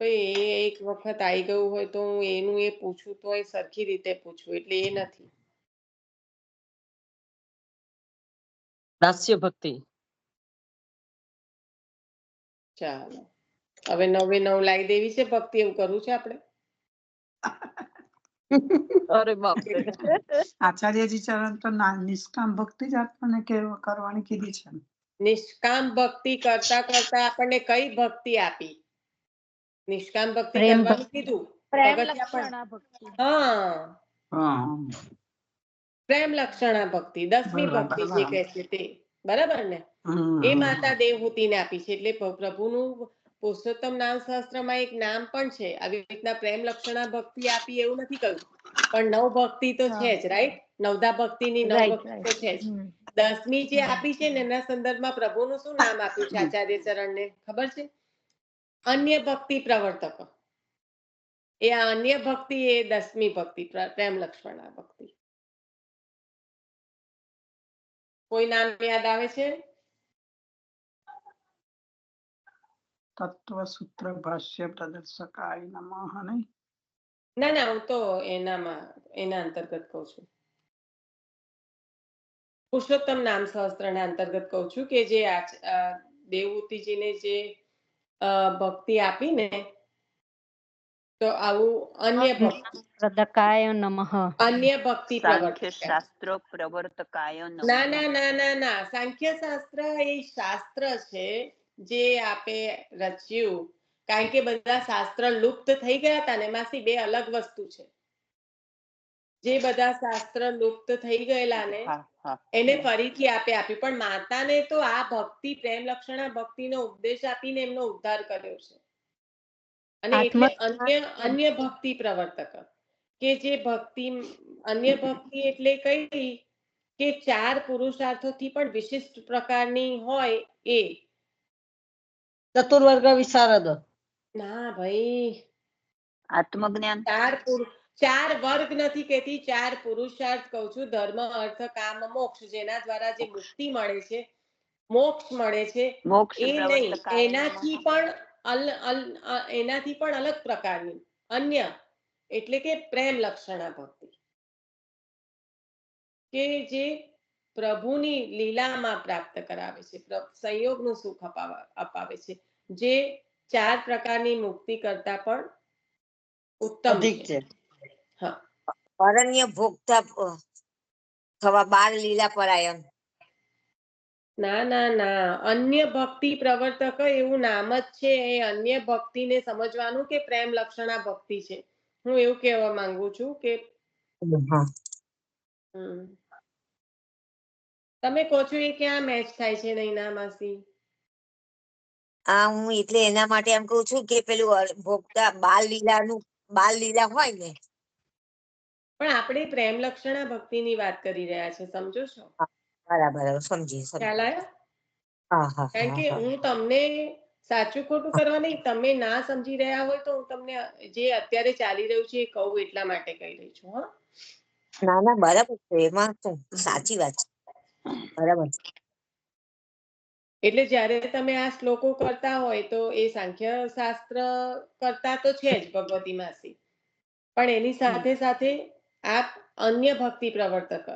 તો એ એક વખત આવી ગયું હોય તો હું એનું એ પૂછું તો એ સરખી રીતે પૂછું, એટલે એ નથી. દાસ્ય ભક્તિ. ચાલો હવે 9 લાવી દેવી છે ભક્તિ, એવું કરવું છે આપણે? અરે બાપરે. આચાર્યજી ચરણ તો નિષ્કામ ભક્તિ જ આપણને કરવાની કીધી છે. નિષ્કામ ભક્તિ કરતા કરતા આપણને કઈ ભક્તિ આપી? નિષ્કામ ભક્તિ પ્રેમ કરવાનું કીધું. પ્રેમ પગથિયાં પણ લક્ષણા ભક્તિ. હા, પ્રેમ લક્ષણા ભક્તિ 10મી ભક્તિ જે કહે છે તે, બરાબર ને? એ માતા દેવહૂતિને આપી છે. એટલે પ્રભુનું પુરુષોત્તમ નામ સહસ્ત્રમાં એક નામ પણ છે. આવી રીતના પ્રેમ લક્ષણા ભક્તિ આપી એવું નથી કહ્યું, પણ 9 ભક્તિ તો છે જ, રાઈટ? 9દા ભક્તિની 9 રાઈટ ભક્તિ તો રાઈટ. છે જ. 10મી જે આપી છે ને એના સંદર્ભમાં પ્રભુનું શું નામ આપ્યું છે આચાર્ય ચરણને ખબર છે? અન્ય ભક્તિ પ્રવર્તક. એ અન્ય ભક્તિ એ 10મી ભક્તિ, પ્રેમ લક્ષ્મણા ભક્તિ. કોઈ નામ યાદ આવે છે? તત્વ સૂત્ર ભાષ્ય પ્રદર્શકાય નમઃ. નહીં? ના ના, હું તો એના અંતર્ગત કઉ છું. પુરુષોત્તમ નામ સહસ્ત્રના અંતર્ગત કઉ છું કે જે દેવહૂતિજીને જે ભક્તિ આપી ને, તો આવું અન્ય ભક્તિ, પ્રદકાય નમઃ. અન્ય ભક્તિ સાંખ્ય પ્રવર્તક. શાસ્ત્ર પ્રવર્તકાય નમઃ. ના ના ના ના ના, સાંખ્ય શાસ્ત્ર એ શાસ્ત્ર છે જે આપે રચ્યું, કારણ કે બધા શાસ્ત્ર લુપ્ત થઈ ગયા હતા ને, એમાંથી 2 અલગ વસ્તુ છે. જે બધા શાસ્ત્ર લુપ્ત થઈ ગયેલા ને હા હા. એને ફરીથી આપે આપ્યું. પણ માતાને તો આ ભક્તિ, પ્રેમ લક્ષણા ભક્તિનો ઉપદેશ આપીને એમનો ઉદ્ધાર કર્યો છે. અને એટલે અન્ય ભક્તિ પ્રવર્તક, કે જે ભક્તિ, અન્ય ભક્તિ એટલે કઈ કે 4 પુરુષાર્થોથી પણ વિશિષ્ટ પ્રકારની હોય એ. ચતુર્વર્ગ વિશારદ. ના ભાઈ, આત્મજ્ઞાન. 4 વર્ગ નથી કહેતી, 4 પુરુષાર્થ કહું છું. ધર્મ, અર્થ, કામ, મોક્ષ, જેના દ્વારા જે મુક્તિ મળે છે, મોક્ષ મળે છે, મોક્ષ એ નહીં, પ્રવર્તકાય એનાથી પણ અલગ પ્રકારની અન્ય, એટલે કે પ્રેમ લક્ષણા ભક્તિ, કે જે પ્રભુની લીલામાં પ્રાપ્ત કરાવે છે, સંયોગનું સુખ અપાવે છે, જે 4 પ્રકારની મુક્તિ કરતા પણ ઉત્તમ અધિક છે. છે. હા, અરણ્ય ભોગતા થવા બાળ લીલા પરાયણ. ના ના ના, અન્ય ભક્તિ પ્રવર્તક એવું નામ જ છે. એ અન્ય ભક્તિને સમજવાનું કે પ્રેમ લક્ષણા ભક્તિ છે. હું એવું કહેવા માંગુ છું કે તમે કહો છો એ ક્યાં મેચ થાય છે નૈના માસી? હું એટલે એના માટે એમ કઉ છું કે પેલું ભોગતા બાળ લીલા હોય ને. પણ આપણે પ્રેમ લક્ષણા ભક્તિની વાત કરી રહ્યા છે, સમજો છો? બરાબર, સમજી. ખ્યાલ આવ્યો? હા હા કારણ કે હા. હું તમને સાચું ખોટું કરવા નહીં, તમે ના સમજી રહ્યા હોય તો હું તમને જે અત્યારે ચાલી રહ્યું છે એ કહું એટલા માટે કહી રહી છું. હા, ના ના, બરાબર છે, એમાં શું સાચી વાત છે, બરાબર છે. એટલે જ્યારે તમે આ શ્લોકો કરતા હોય તો એ સાંખ્ય શાસ્ત્ર કરતા તો છે જ ભગવતી માસી, પણ એની સાથે સાથે આપ અન્ય ભક્તિ પ્રવર્તક,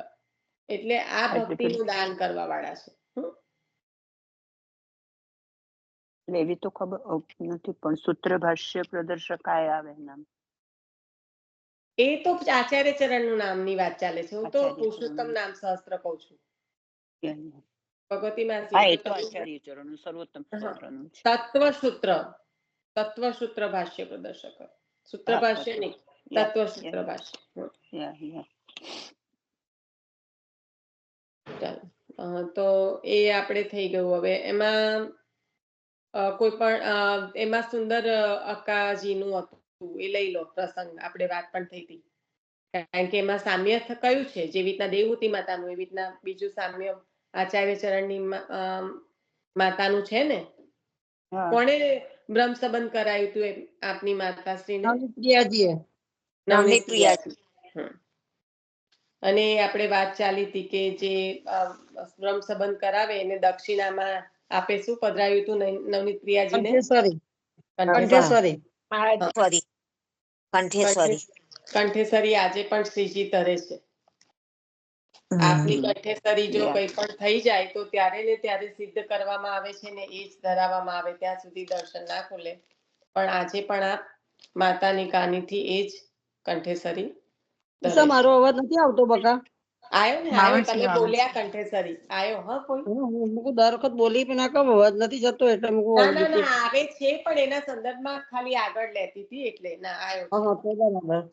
એટલે આ ભક્તિનું દાન કરવા વાળા છે. એવી તો ખબર નથી, પણ સૂત્ર ભાષ્ય પ્રદર્શકાય આવે નામ. એ તો આચાર્ય ચરણનું નામની વાત ચાલે છે. હું તો આચાર્ય પુરુષોત્તમ ચરણનું. નામ સહસ્ત્ર કહું છું. ભગવતી માસી હા, એ એ તો તો આચાર્ય ચરણનું સર્વોત્તમ સ્તોત્રનું છે. તત્વસૂત્ર ભાષ્ય પ્રદર્શક, સૂત્ર હા, ભાષ્ય નહીં, તત્વસૂત્ર ભાષ્ય. ચાલો, તો એ આપણે થઈ ગયું. હવે એમાં કોઈ પણ એમાં સુંદર અક્કાજીનું હતું, એ લઈ લો પ્રસંગ, આપણે વાત પણ થઈ હતી. કારણ કે એમાં સામ્ય કયું છે? જેવી રીતના દેવહૂતિ માતાનું, એવી રીતના બીજું સામ્ય આચાર્ય ચરણની માતાનું છે ને. કોણે બ્રહ્મ સંબંધ કરાયું હતું આપની માતાશ્રીને? પ્રિયાજીએ. નવનીત પ્રિયાજી. અને આપણે વાત ચાલી હતી કે જે બ્રહ્મ સંબંધ કરાવે એને દક્ષિણામાં આપે શું પધરાયું હતું નવનીત પ્રિયાજીને? કંઠેશ્વરી. કંઠેશ્વરી આજે પણ શ્રીજી તરે છે. આપની કંઠેસરી જો Yeah. કંઈ પણ થઈ જાય તો ત્યારે ને ત્યારે સિદ્ધ કરવામાં આવે છે ને એ જ ધરાવવામાં આવે ત્યાં સુધી દર્શન ના ખુલે. પણ આજે પણ આપ માતાની કાનીથી એ જ કંઠેસરી ધરે સર છે. મારો અવાજ નથી આવતો બકા. આયો ને આવે આયો, છે, તમે આવે બોલ્યા છે. કંઠેસરી આયો. હા કોઈ હું દર વખત બોલી પણ ના કહું અવાજ નથી જતો એટલે ના ના ના આવે છે પણ એના સંદર્ભમાં ખાલી આગળ લેતી હતી એટલે ના આયો છે. હા તો બરાબર.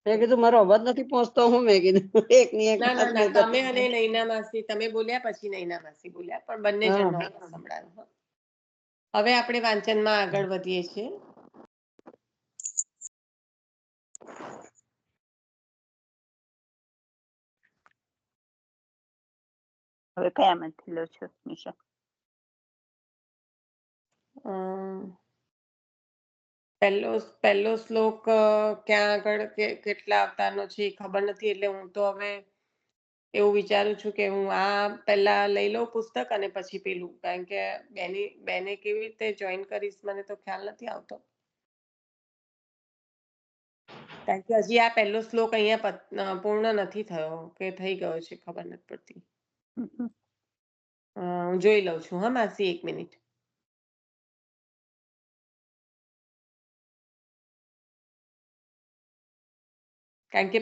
મેં કીધું મારો અવાજ નથી પહોંચતો હું મેં કીધું એક ની એક ના ના વાત ના નહીં તમે થતી. અને નૈના માસી તમે બોલ્યા પછી નૈના માસી બોલ્યા પણ બંને હા. જણનો અવાજ સંભળાયો. હા. હવે આપણે વાંચનમાં આગળ વધીએ છીએ. હવે કયામાંથી લો છો નિશા? પહેલો શ્લોક ક્યાં આગળ કેટલા અવતારનો છે એ ખબર નથી એટલે હું તો હવે એવું વિચારું છું કે હું આ પહેલા લઈ લઉં પુસ્તક અને પછી પેલું, કારણ કે બેને કેવી રીતે જોઈન કરીશ મને તો ખ્યાલ નથી આવતો, કારણ કે હજી આ પહેલો શ્લોક અહીંયા પૂર્ણ નથી થયો કે થઈ ગયો છે ખબર નથી પડતી. હું જોઈ લઉં છું. હા માસી, 1 મિનિટ. કારણ કે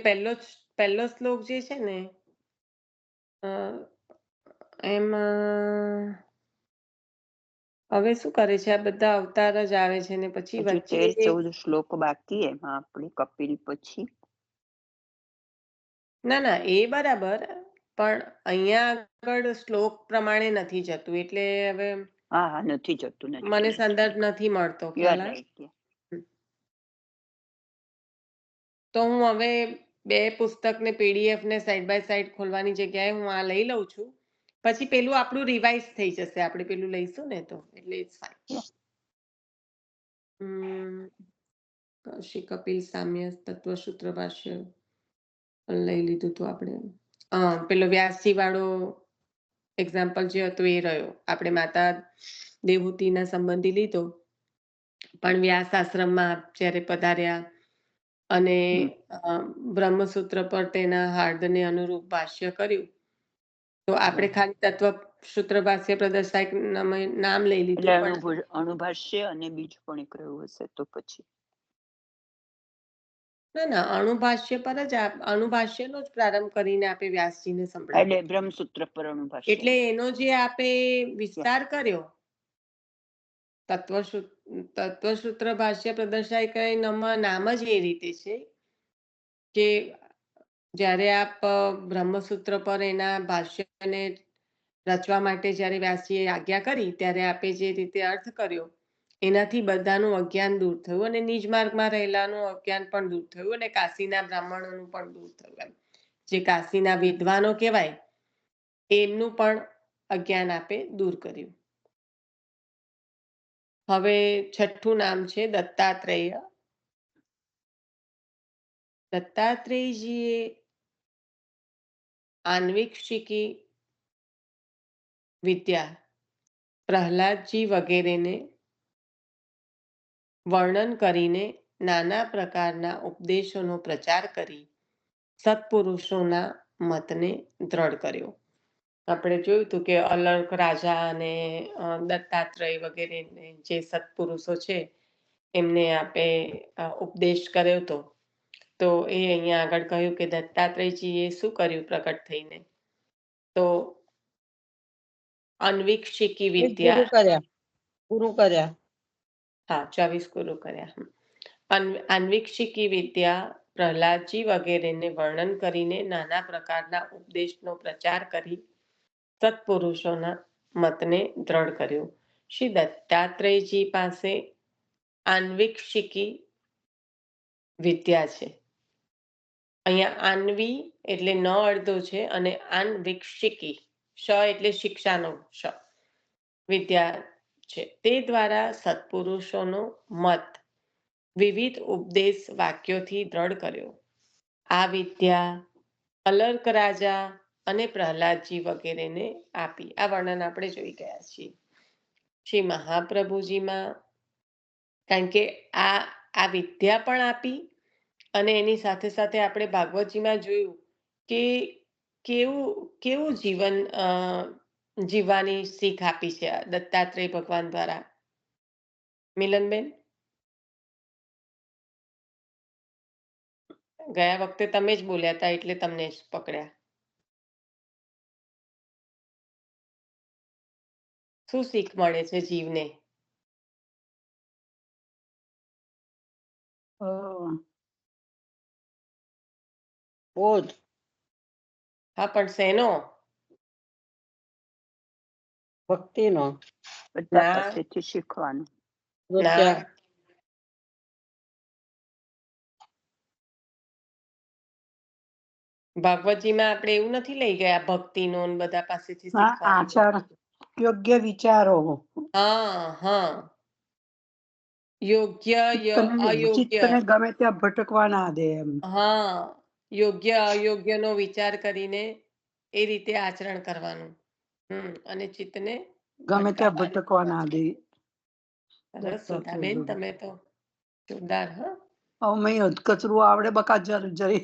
પહેલો શ્લોક જે છે ને એમાં હવે શું કરે છે, આ બધા અવતાર જ આવે છે ને પછી હજુ વચ્ચે 13-14 શ્લોક બાકી એમાં આપણી કપિલ પછી. ના ના એ બરાબર, પણ અહીંયા આગળ શ્લોક પ્રમાણે નથી જતું એટલે હવે હા હા નથી જતું મને નથી. સંદર્ભ નથી મળતો. You are ખ્યાલ આવે? right. તો હું હવે બે પુસ્તકને પીડીએફ ને સાઈડ બાય સાઈડ ખોલવાની જગ્યાએ હું આ લઈ લઉં છું. પછી પેલું આપણું રિવાઇઝ થઈ જશે, આપણે પેલું લઈશું ને તો એટલે ઇટ્સ ફાઇન. કૌશિક કપિલ સામ્ય તત્વસૂત્ર ભાષ્ય લઈ લીધું હતું આપણે. પેલો વ્યાસજી વાળો એક્ઝામ્પલ જે હતો એ રહ્યો. આપણે માતા દેવહૂતિના સંબંધી લીધો, પણ વ્યાસ આશ્રમમાં જ્યારે પધાર્યા અને બ્રહ્મસૂત્ર પર તેના હાર્દને અનુરૂપ ભાષ્ય કર્યું તો આપણે ખાલી તત્વસૂત્ર ભાષ્ય પ્રદર્શક નામ લઈ લીધું. એટલે અણુભાષ્ય અને બીજું પણ એક રહ્યું હશે તો પછી ના ના અણુભાષ્ય પર જ અણુભાષ્યનો જ પ્રારંભ કરીને આપે વ્યાસજીને સંભળાવ્યું. એટલે બ્રહ્મસૂત્ર પર અણુભાષ્ય એટલે એનો જે આપે વિસ્તાર કર્યો તત્વસૂત્ર ભાષ્ય પ્રદર્શક નામ જ એ રીતે છે કે જ્યારે આપ બ્રહ્મસૂત્ર પર એના ભાષ્યને રચવા માટે જ્યારે વ્યાસજીએ આજ્ઞા કરી ત્યારે આપે જે રીતે અર્થ કર્યો એનાથી બધાનું અજ્ઞાન દૂર થયું અને નિજ માર્ગમાં રહેલાનું અજ્ઞાન પણ દૂર થયું અને કાશીના બ્રાહ્મણોનું પણ દૂર થયું. જે કાશીના વિદ્વાનો કહેવાય એમનું પણ અજ્ઞાન આપે દૂર કર્યું. હવે છઠ્ઠું નામ છે દત્તાત્રેય. દત્તાત્રેયજીએ આન્વિક્ષિકી વિદ્યા પ્રહલાદજી વગેરેને વર્ણન કરીને નાના પ્રકારના ઉપદેશોનો પ્રચાર કરી સત્પુરુષોના મતને દ્રઢ કર્યો. આપણે જોયું હતું કે અલર્ક રાજા અને દત્તાત્રેય વગેરે જે સત્પુરુષો છે એમને આપે ઉપદેશ કર્યો હતો. તો એ અહીંયા આગળ કહ્યું કે દત્તાત્રેયજીએ શું કર્યું પ્રકટ થઈને, તો અન્વિક્ષિકી વિદ્યા ગુરુ કર્યા. હા 24 ગુરુ કર્યા. અન્વિક્ષિકી વિદ્યા પ્રહલાદજી વગેરેને વર્ણન કરીને નાના પ્રકારના ઉપદેશનો પ્રચાર કરી સત્પુરુષોના મતને દ્રઢ કર્યો. શ્રી દત્તાત્રેયજી પાસે આન્વિક્ષિકી વિદ્યા છે. અહીંયા આન્વી એટલે ન અડધો છે અને આન્વિક્ષિકી શ એટલે શિક્ષાનો શ વિદ્યા છે. તે દ્વારા સત્પુરુષોનો મત વિવિધ ઉપદેશ વાક્યોથી દ્રઢ કર્યો. આ વિદ્યા અલર્ક રાજા અને પ્રહલાદજી વગેરેને આપી. આ વર્ણન આપણે જોઈ ગયા છીએ. શ્રી મહાપ્રભુજીમાં કારણ કે આ વિદ્યા પણ આપી અને એની સાથે સાથે આપણે ભાગવતજીમાં જોયું કે કેવું કેવું જીવન જીવવાની શીખ આપી છે આ દત્તાત્રેય ભગવાન દ્વારા? મિલનબેન, ગયા વખતે તમે જ બોલ્યા હતા એટલે તમને જ પકડ્યા. શું શીખ મળે છે જીવને? બોધ. હા, પણ શેનો? ભક્તિનો. બધા ના પાસેથી શીખવાનું. ના, ભાગવતજીમાં આપણે એવું નથી લઈ ગયા ભક્તિનો ને બધા પાસેથી હા, શીખવાનું. આચાર, યોગ્ય વિચારો. હા હા, યોગ્ય અયોગ્ય. ચિત્તને ગમે ત્યાં ભટકવા ના દે એમ. હા, યોગ્ય અયોગ્યનો વિચાર કરીને એ રીતે આચરણ કરવાનું. અને ચિત્તને ગમે ત્યાં ભટકાવવા ભટકવા ના દે. સરસ સુધાબેન, તમે તો જોરદાર. હા, અમે કચરું આવડે બકા જરી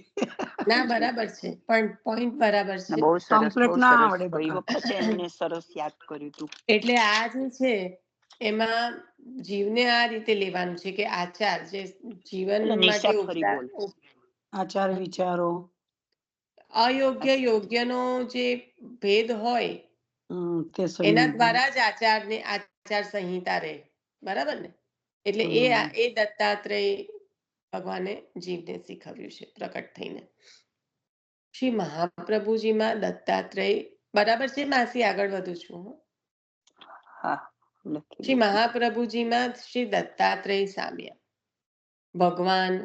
ના બરાબર છે, પણ પોઈન્ટ બરાબર છે. બહુ સરસ, કમ્પ્લીટ બહુ ના સરસ. આવડે ગઈ બકા. વખતે એમને સરસ યાદ કર્યું હતું. એટલે આ જે છે એમાં જીવને આ રીતે લેવાનું છે કે આચાર જે જીવન એટલે માટે નિશા ફરી બોલ. આચાર વિચારો. અયોગ્ય યોગ્યનો જે ભેદ હોય તે એના સમજવું. દ્વારા જ આચાર સંહિતા રહે. બરાબર ને? એટલે એ દત્તાત્રેય ભગવાને જીવને શીખવ્યું છે પ્રકટ થઈને. શ્રી મહાપ્રભુજીમાં દત્તાત્રેય, બરાબર છે માસી? આગળ વધુ છું. હા, લખી શ્રી લીધું. મહાપ્રભુજીમાં શ્રી દત્તાત્રેય સામ્યા. ભગવાન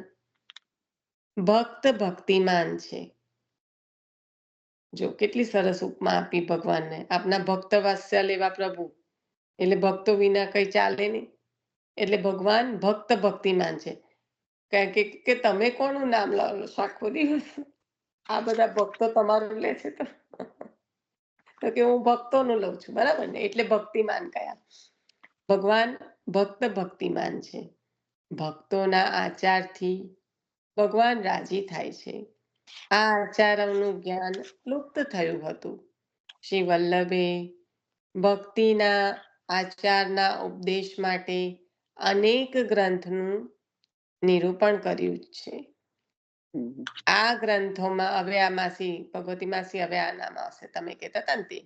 ભક્ત ભક્તિમાન છે. જો કેટલી સરસ ઉપમા આપી ભગવાનને. આપના ભક્ત વાત્સલ્ય એવા પ્રભુ, એટલે ભક્તો વિના કઈ ચાલે નહીં. એટલે ભગવાન ભક્ત ભક્તિમાન છે. કારણ કે તમે કોનું નામ લાવો છો આખો દિવસ? આ બધા ભક્તો તમારું લે છે તો કે હું ભક્તોનું લઉં છું. બરાબર ને? એટલે ભક્તિમાન કયા. ભગવાન ભક્ત ભક્તિમાન છે. ભક્તોના આચારથી ભગવાન રાજી થાય છે. આ આચારોનું જ્ઞાન લુપ્ત થયું હતું. શ્રી વલ્લભે ભક્તિના આચારના ઉપદેશ માટે અનેક ગ્રંથનું નિરૂપણ કર્યું છે. આ ગ્રંથોમાં, હવે આ માસી ભગવતી માસી, હવે આ નામ આવશે તમે કહેતા હતા ને તે.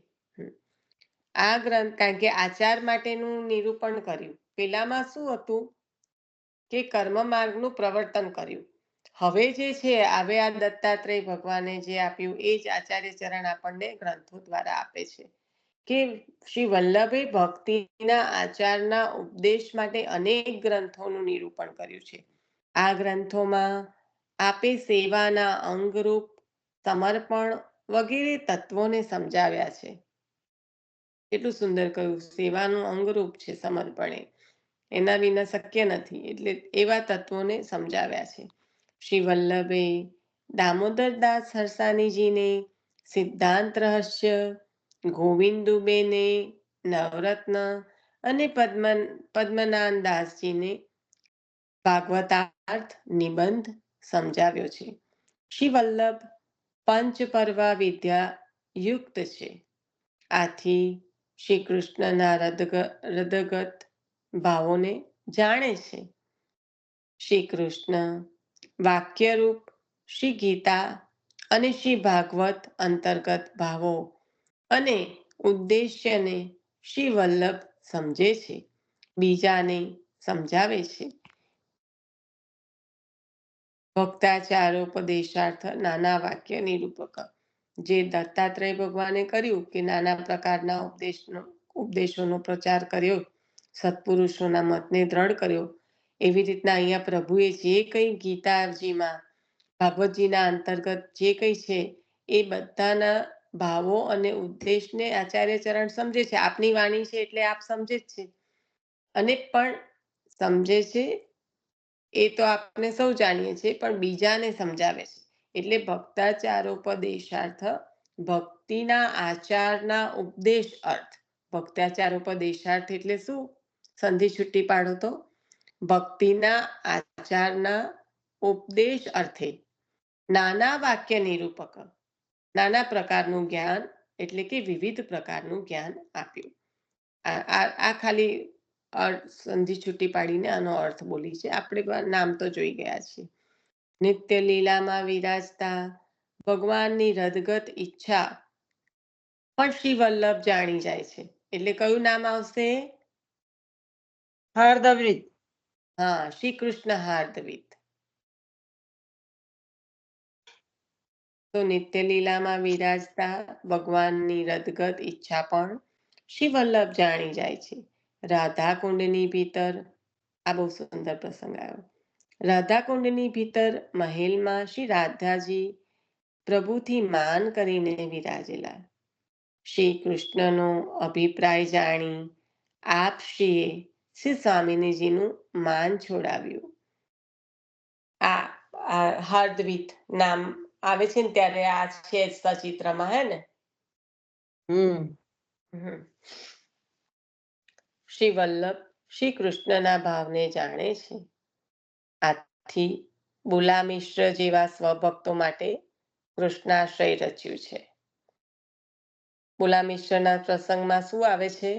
આ ગ્રંથ, કારણ કે આચાર માટેનું નિરૂપણ કર્યું. પેલામાં શું હતું કે કર્મ માર્ગનું પ્રવર્તન કર્યું. હવે જે છે, હવે આ દત્તાત્રેય ભગવાને જે આપ્યું એ જ આચાર્ય ચરણ આપણને ગ્રંથો દ્વારા આપે છે. કે શ્રી વલ્લભે ભક્તિના આચારના ઉપદેશ માટે અનેક ગ્રંથોનું નિરૂપણ કર્યું છે. આ ગ્રંથોમાં આપે સેવાના અંગરૂપ સમર્પણ વગેરે તત્વોને સમજાવ્યા છે. કેટલું સુંદર કહ્યું, સેવાનું અંગરૂપ છે સમર્પણ. એના વિના શક્ય નથી. એટલે એવા તત્વોને સમજાવ્યા છે. શ્રી વલ્લભે દામોદરદાસ હરસાણીજીને સિદ્ધાંત રહસ્ય, ગોવિંદુબેને નવરત્ન અને પદ્મનાન દાસજીને ભાગવતાર્થ નિબંધ સમજાવ્યો છે. શ્રી વલ્લભ પંચપર્વા વિદ્યા યુક્ત છે. આથી શ્રી કૃષ્ણના હૃદગત ભાવોને જાણે છે. શ્રી કૃષ્ણ વાક્યરૂપ શ્રી ગીતા અને શ્રી ભાગવત અંતર્ગત ભાવો અને ઉદ્દેશ્યને શ્રી વલ્લભ સમજે છે, બીજાને સમજાવે છે. ભક્તાચારોપદેશાર્થ નાના વાક્ય નિરૂપક, જે દત્તાત્રેય ભગવાને કર્યું કે નાના પ્રકારના ઉપદેશોનો પ્રચાર કર્યો, સત્પુરુષોના મતને દ્રઢ કર્યો, એવી રીતના અહીંયા પ્રભુએ જે કંઈ ગીતાજીમાં ભાગવતજીના અંતર્ગત જે કંઈ છે એ બધાના ભાવો અને ઉદ્દેશને આચાર્ય ચરણ સમજે છે. આપની વાણી છે એટલે આપ સમજે જ છે, અને પણ સમજે છે એ તો આપણે સૌ જાણીએ છીએ, પણ બીજાને સમજાવે છે. એટલે ભક્તાચારોપદેશાર્થ, ભક્તિના આચારના ઉપદેશ અર્થ. ભક્તાચારોપદેશાર્થ એટલે શું? સંધિ છૂટી પાડો તો ભક્તિના આચારના ઉપદેશ અર્થે નાના વાક્ય નિરૂપક, નાના પ્રકારનું જ્ઞાન એટલે કે વિવિધ પ્રકારનું જ્ઞાન આપ્યું. આ ખાલી સંધિ છૂટી પાડીને આનો અર્થ બોલી છે. આપણે નામ તો જોઈ ગયા છીએ. નિત્ય લીલામાં વિરાજતા ભગવાનની રદગત ઈચ્છા પણ શ્રી વલ્લભ જાણી જાય છે. એટલે કયું નામ આવશે? હાર્દવિત. હા, શ્રી કૃષ્ણ હાર્દવિત. તો નિત્ય લીલામાં વિરાજતા ભગવાનની રદગત ઈચ્છા પણ શ્રી વલ્લભ જાણી જાય છે. રાધા કુંડની ભીતર, આ બહુ સુંદર પ્રસંગ આવ્યો. રાધા કુંડની ભીતર મહેલમાં શ્રી રાધાજી પ્રભુથી માન કરીને વિરાજેલા. શ્રી કૃષ્ણનો અભિપ્રાય જાણી આપ શ્રીએ શ્રી સ્વામિનીજીનું માન છોડાવ્યું. આ હાર્દવિત નામ આવે છે ને ત્યારે આ છે સચિત્રમાં, હે ને? શ્રી વલ્લભ શ્રી કૃષ્ણના ભાવને જાણે છે. આથી બુલા મિશ્ર જેવા સ્વભક્તો માટે કૃષ્ણાશ્રય રચ્યું છે. બુલા મિશ્રના પ્રસંગમાં શું આવે છે?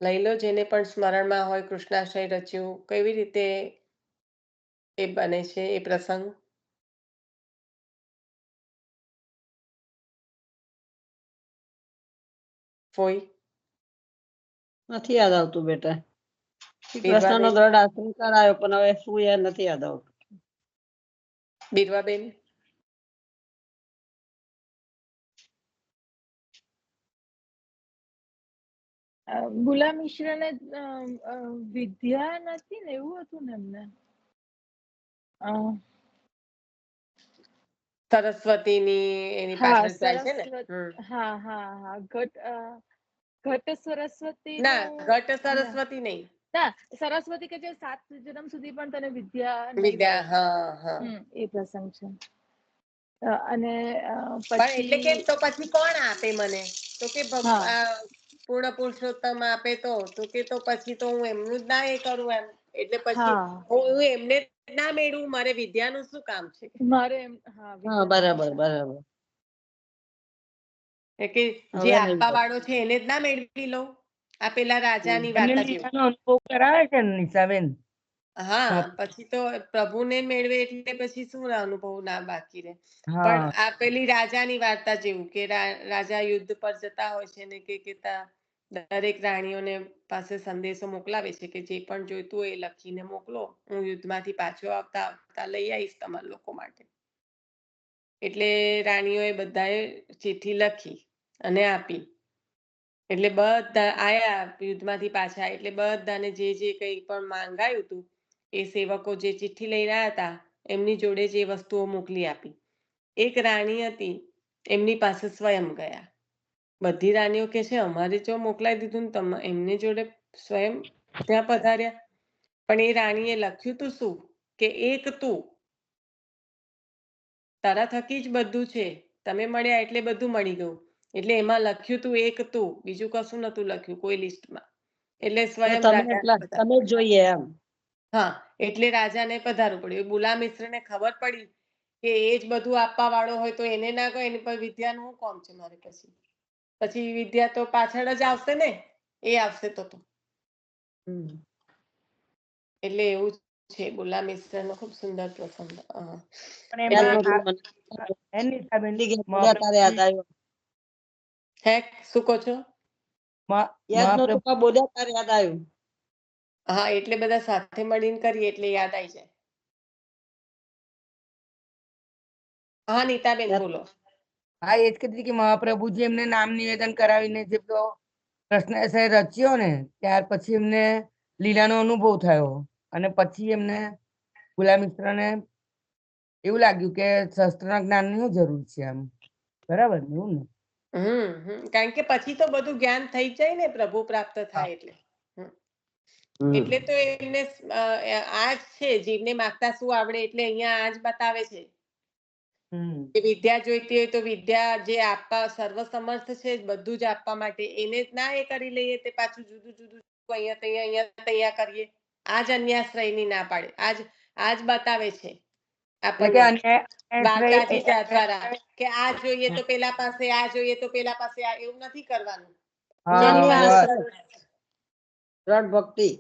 લઈ લો, જેને પણ સ્મરણમાં હોય કૃષ્ણાશ્રય રચ્યું, કેવી રીતે એ બને છે એ પ્રસંગ? કોઈ નથી યાદ આવતું બેટા. બીરવાબેન? કૃષ્ણનો દ્રઢ આશ્રય કરાયો પણ હવે શું યાદ નથી યાદ આવતું. બીરવાબેન? બુલા મિશ્રને વિદ્યા નથી ને, એવું હતું ને એમને? સરસ્વતીની એની પાછળ જાય છે ને? હા હા હા, ઘટ સરસ્વતી. ના, ઘટ સરસ્વતી નહીં. ના, સરસ્વતી કે જે 7 જન્મ સુધી પણ તને વિદ્યા વિદ્યા, હા હા, એ પ્રસંગ છે. અને પણ એટલે પછી કેમ? તો પછી કોણ આપે મને? તો કે પૂર્ણ પુરુષોત્તમ આપે. તો કે તો પછી તો હું એમનું જ ના એ કરું એમ. એટલે પછી હું એમને ના મેળવું, મારે વિદ્યાનું શું કામ છે? મારે બરાબર બરાબર. કે જે આપવા વાળો છે એને જ ના મેળવી લઉં. આ પેલા રાજાની વાર્તા જેવું. અનુભવ કરાવે છે ને નિશાબેન. હા, પછી તો પ્રભુને મેળવે એટલે પછી શું અનુભવ ના બાકી રહે. પણ આ પેલી રાજાની વાર્તા જેવું કે રાજા યુદ્ધ પર જતા હોય છે ને કે દરેક રાણીઓને પાસે સંદેશો મોકલાવે છે કે જે પણ જોઈતું હોય એ લખીને મોકલો, હું યુદ્ધમાંથી પાછો આવતા લઈ આવીશ તમારા લોકો માટે. એટલે રાણીઓએ બધાએ ચિઠ્ઠી લખી અને આપી. એટલે બધા આયા યુદ્ધમાંથી પાછા. એટલે બધાને જે કંઈ પણ માંગાયું હતું એ સેવકો જે ચિઠ્ઠી લઈને આવ્યા હતા એમની જોડે જે વસ્તુઓ મોકલી આપી. એક રાણી હતી, એમની પાસે સ્વયં ગયા. બધી રાણીઓ કે છે અમારે જો મોકલાઈ દીધું ને એમની જોડે સ્વયં ત્યાં પધાર્યા. પણ એ રાણીએ લખ્યું તું શું કે એક તું, તારા થકી જ બધું છે, તમે મળ્યા એટલે બધું મળી ગયું. એટલે એમાં લખ્યું તું એક તું, બીજું કશું નતું લખ્યું કોઈ લિસ્ટમાં. એટલે સ્વયં તમે જોઈએ એમ. હા, એટલે રાજાને પધારવું પડ્યું. બુલા મિશ્રને ખબર પડી કે એ જ બધું આપવા વાળો હોય તો એને ના કહે, એની પર વિદ્યાનું શું કોમ છે મારે? પછી વિદ્યા તો પાછળ જ આવશે ને, એ આવશે તો. એટલે એવું છે. બુલા મિશ્રનો ખૂબ સુંદર પ્રસંગ. હે, શું કહો છો? બોલ્યા ત્યારે યાદ આવ્યું. હા, એટલે બધા સાથે મળીને કરીએ એટલે યાદ આવી જાય. હા, નીતાબેન બોલો. હા, એ જ કીધું કે મહાપ્રભુજી એમને નામ નિવેદન કરાવીને જે કૃષ્ણાશ્રય રચ્યો ને ત્યાર પછી એમને લીલાનો અનુભવ થયો. અને પછી એમને બુલા મિશ્રને એવું લાગ્યું કે શસ્ત્રના જ્ઞાનની જરૂર છે. આમ બરાબર ને? એવું ને? કારણ કે પછી તો બધું જ્ઞાન થઈ જાય ને, પ્રભુ પ્રાપ્ત થાય એટલે. એટલે તો એમને આ જ છે, જીવને માગતા શું આવડે. એટલે અહીંયા આ જ બતાવે છે કે વિદ્યા જોઈતી હોય તો વિદ્યા જે આપવા સર્વસમર્થ છે બધું જ આપવા માટે, એને જ ના એ કરી લઈએ તે પાછું જુદું જુદું અહીંયા કરીએ. આજ અન્યાશ્રયની ના પાડે, આજ બતાવે છે એટલે કે આપણને વાર્તાજી અન્યાય દ્વારા કે આ જોઈએ તો પેલા પાસે, આ જોઈએ તો પેલા પાસે, આ એવું નથી કરવાનું. હા જેની બસ પાસે દ્રઢ ભક્તિ.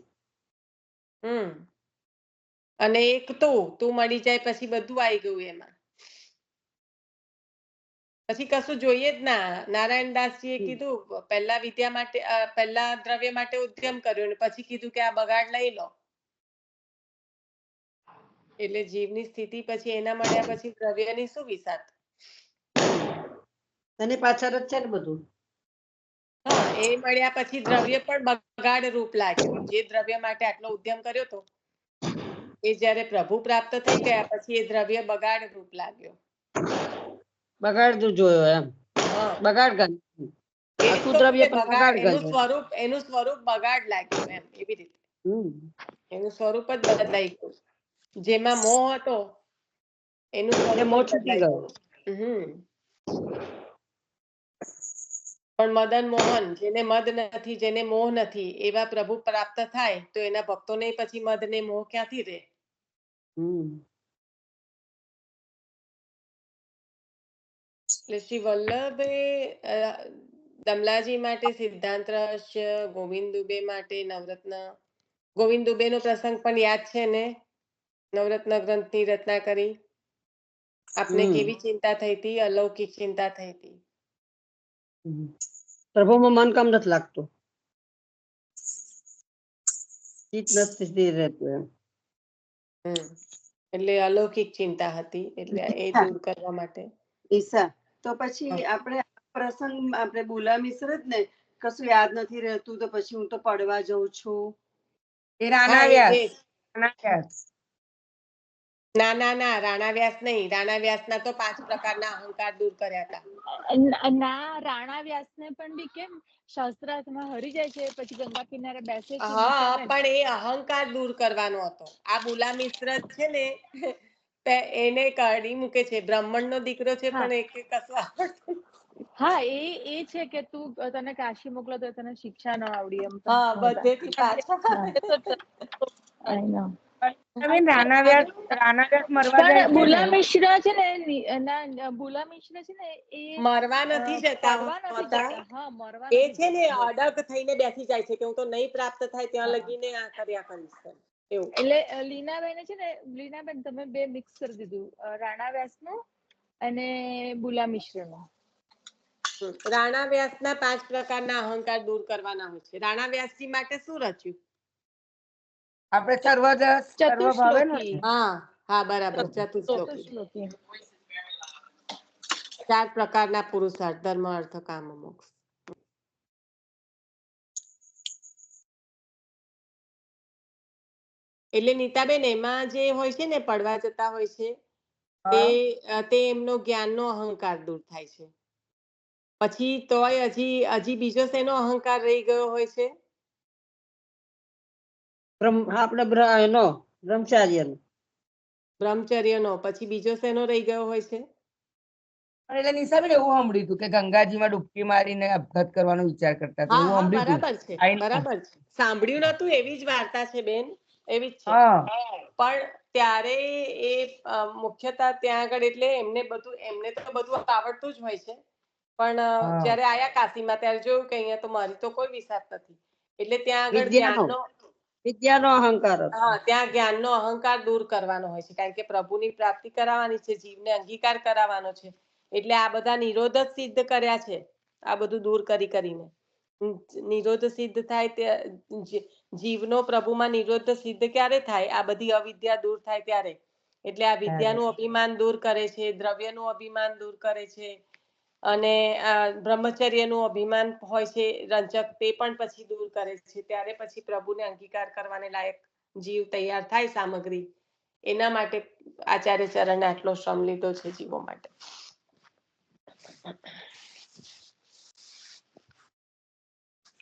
અને એક તું મળી જાય પછી બધું આવી ગયું એમાં, પછી કશું જોઈએ જ ના. નારાયણદાસજીએ કીધું પહેલા વિદ્યા માટે, પહેલા દ્રવ્ય માટે ઉદ્યમ કર્યો ને પછી કીધું કે આ બગાડ લઈ લો. એટલે જીવની સ્થિતિ પછી એના મળ્યા પછી દ્રવ્યની શું વિસાત. એની પાછળ જ છે ને બધું. હા, એ મળ્યા પછી દ્રવ્ય પણ બગાડ રૂપ લાગ્યો. જે દ્રવ્ય માટે આટલો ઉદ્યમ કર્યો હતો એ જયારે પ્રભુ પ્રાપ્ત થઈ ગયા પછી એ દ્રવ્ય બગાડ રૂપ લાગ્યો. બગાડતું જોયો એમ. હા, બગાડ ગણ. એ જ આખું કહું દ્રવ્ય કે પણ બગાડ, ગણાય. એનું સ્વરૂપ બગાડ લાગ્યું એમ, એવી રીતે એનું સ્વરૂપ જ બદલાઈ ગયું. જેમાં મોહ હતો એનું સ્વરૂપ મોહ જ છૂટી બદલાઈ ગયો. ગયું. પણ મદન મોહન, જેને મદ નથી, જેને મોહ નથી, એવા પ્રભુ પ્રાપ્ત થાય તો એના ભક્તોને પછી મદ ને મોહ ક્યાંથી રહે. એટલે શ્રી વલ્લભે દમલાજી માટે સિદ્ધાંત રહસ્ય, ગોવિંદ દુબે માટે નવરત્ન. ગોવિંદ દુબે નો પ્રસંગ પણ યાદ છે ને, નવરત્ન ગ્રંથની રચના કરી. આપને કેવી ચિંતા થઈ હતી, અલૌકિક ચિંતા થઈ હતી. પ્રભુમાં મન કમ નથી લાગતું, ચિત્ત નથી સ્થિર રહેતું એમ. એટલે અલૌકિક ચિંતા હતી, એટલે એ દૂર કરવા માટે. ઈશા, તો પછી આપણે પ્રસંગ, આપણે બુલા મિશ્ર જ ને, કશું યાદ નથી રહેતું તો પછી હું તો પડવા જઉં છું. એ રાણા વ્યાસ. ના, રાણા વ્યાસ નહીં. રાણા વ્યાસ ના તો 5 પ્રકારના અહંકાર દૂર કર્યા હતા. ના, રાણા વ્યાસ ને પણ બી કેમ શાસ્ત્રાર્થમાં હરી જાય છે, પછી ગંગા કિનારે બેસે છે. હા, પણ એ અહંકાર દૂર કરવાનો હતો. આ બુલા મિશ્ર છે ને એને કાઢી મૂકે છે. બ્રાહ્મણ નો દીકરો છે પણ એક કશું આવડતું. હા, એ છે કે તું તને કાશી મોકલો તો તને શિક્ષા ન આવડી એમ. હા, બધેથી પાછા. રાણા વ્યાસ મરવા જાય પણ છે બુલા ને. મિશ્ર છે ને, બુલા મિશ્ર છે ને એ મરવા નથી જતા હોતા. એ છે ને અડગ થઈને બેસી જાય છે કે હું તો નહીં પ્રાપ્ત થાય ત્યાં લગીને આ કર્યા કરીશ એવું. એટલે લીનાબેન છે ને, લીનાબેન તમે બે મિક્સ કરી દીધું, રાણા વ્યાસ નું અને બુલા મિશ્ર નું. રાણા વ્યાસ ના 5 પ્રકારના અહંકાર દૂર કરવાના હોય છે. રાણા વ્યાસજી માટે શું રચ્યું? આપણે સર્વ ભાવે ને. હા, બરાબર. ચતુશ્લોકી. 4 પ્રકારના પુરુષાર્થ, ધર્મ, અર્થ, કામ, મોક્ષ. એટલે નીતાબેન એમાં જે હોય છે ને, પડવા જતા હોય છે તે એમનો જ્ઞાનનો અહંકાર દૂર થાય છે. પછી તોય હજી બીજો શેનો અહંકાર રહી ગયો હોય છે? આપણે એનો બ્રહ્મચર્યનો. પછી બીજો શેનો રહી ગયો હોય છે? એટલે નિશાબેન એવું સાંભળ્યું હતું કે ગંગાજીમાં ડૂબકી મારીને આપઘાત કરવાનો વિચાર કરતા હતા, એવું સાંભળ્યું બરાબર છે, બરાબર છે. સાંભળ્યું નતું, એવી જ વાર્તા છે બેન, એવી જ છે. પણ ત્યારે એ મુખ્યતઃ ત્યાં આગળ, એટલે એમને તો બધું આવડતું જ હોય છે. પણ જયારે આયા કાશીમાં ત્યારે જોયું કે અહીંયા તો મારી તો કોઈ વિસાત નથી. એટલે ત્યાં આગળ વિદ્યાનો અહંકાર હતો. ત્યાં જ્ઞાનનો અહંકાર દૂર કરવાનો હોય છે, કારણ કે પ્રભુની પ્રાપ્તિ કરાવવાની છે, જીવને અંગીકાર કરાવવાનો છે. એટલે આ બધા નિરોધ જ સિદ્ધ કર્યા છે. આ બધું દૂર કરીને નિરોધ સિદ્ધ થાય તે જીવનો પ્રભુમાં નિરોધ સિદ્ધ ક્યારે થાય? આ બધી અવિદ્યા દૂર થાય ત્યારે. એટલે આ વિદ્યાનું અભિમાન દૂર કરે છે, દ્રવ્યનું અભિમાન દૂર કરે છે, અને આ બ્રહ્મચર્યનું અભિમાન હોય છે રંજક, તે પણ પછી દૂર કરે છે. ત્યારે પછી પ્રભુને અંગીકાર કરવાને લાયક જીવ તૈયાર થાય, સામગ્રી. એના માટે આચાર્ય ચરણે આટલો શ્રમ લીધો છે જીવો માટે.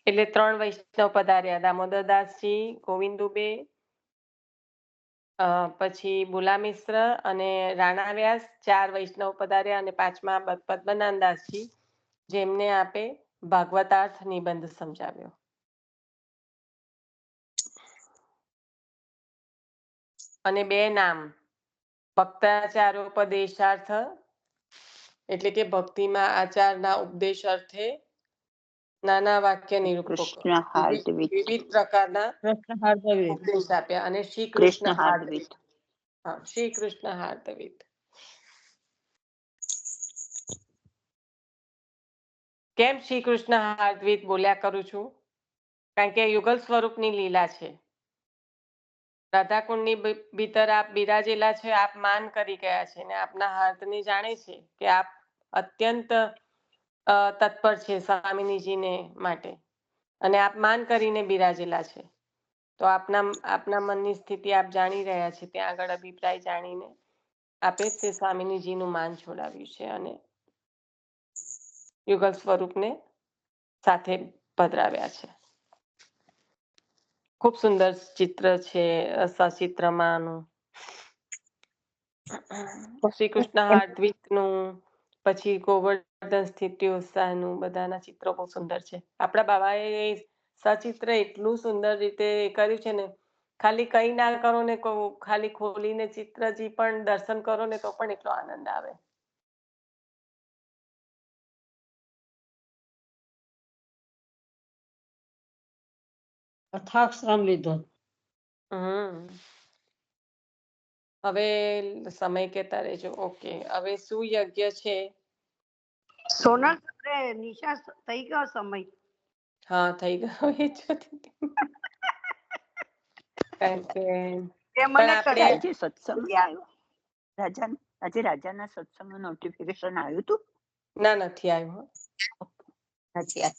એટલે 3 વૈષ્ણવ પધાર્યા: દામોદરદાસજી, ગોવિંદ દુબે, પછી બુલા મિશ્ર અને રાણા વ્યાસ. 4 વૈષ્ણવ પધાર્યા અને 5મા પદ્મનાભદાસજી, જેમને આપે ભાગવતાર્થ નિબંધ સમજાવ્યો. અને 2 નામ ભક્તાચારોપદેશાર્થ એટલે કે ભક્તિમાં આચારના ઉપદેશ અર્થે નાના વાક્ય નિરૂપકો કૃષ્ણ હાર્દવિત વિવિધ પ્રકારના કૃષ્ણ હાર્દવે ઉપદેશ આપ્યા અને શ્રી કૃષ્ણ કૃષ્ણ હાર્દવિત હા શ્રી કૃષ્ણ હાર્દવિત. કેમ શ્રી કૃષ્ણ હાર્દવિત બોલ્યા કરું છું? કારણ કે યુગલ સ્વરૂપની લીલા છે. રાધાકુંડની ભીતર આપ બિરાજેલા છે, આપ માન કરી ગયા છે ને આપના હાર્દને જાણે છે કે આપ અત્યંત તત્પર છે સ્વામિનીજીને માટે અને આપ માન કરીને બિરાજેલા છે. તો આપના મનની સ્થિતિ આપ જાણી રહ્યા છે. ત્યાં આગળ અભિપ્રાય જાણીને આપે તે સ્વામિનીજીનું માન છોડાવ્યું છે અને યુગલ સ્વરૂપને સાથે પધરાવ્યા છે. ખૂબ સુંદર ચિત્ર છે સચિત્રમાંનું. શ્રી કૃષ્ણ હાર્દવિકનું પછી ગોવર્ધન સ્થિતિ ઉત્સાહનું બધાના ચિત્રો બહુ સુંદર છે. આપણા બાબાએ સચિત્ર એટલું સુંદર રીતે કર્યું છે ને, ખાલી કઈ ના કરો ને ખાલી ખોલીને ચિત્રજી પણ દર્શન કરો ને તો પણ એટલો આનંદ આવે. અથાક શ્રમ લીધો. હવે સમય કેતા રહેજો. ઓકે, હવે શું યજ્ઞ છે? સોનલ નિશા થઈ ગયો સમય. હા થઈ ગયો. એ જ કારણ કે પણ આપણે આજે સત્સંગ આવ્યો આજે રાજાના સત્સંગનું નોટિફિકેશન આવ્યું હતું? ના, નથી આવ્યું. નથી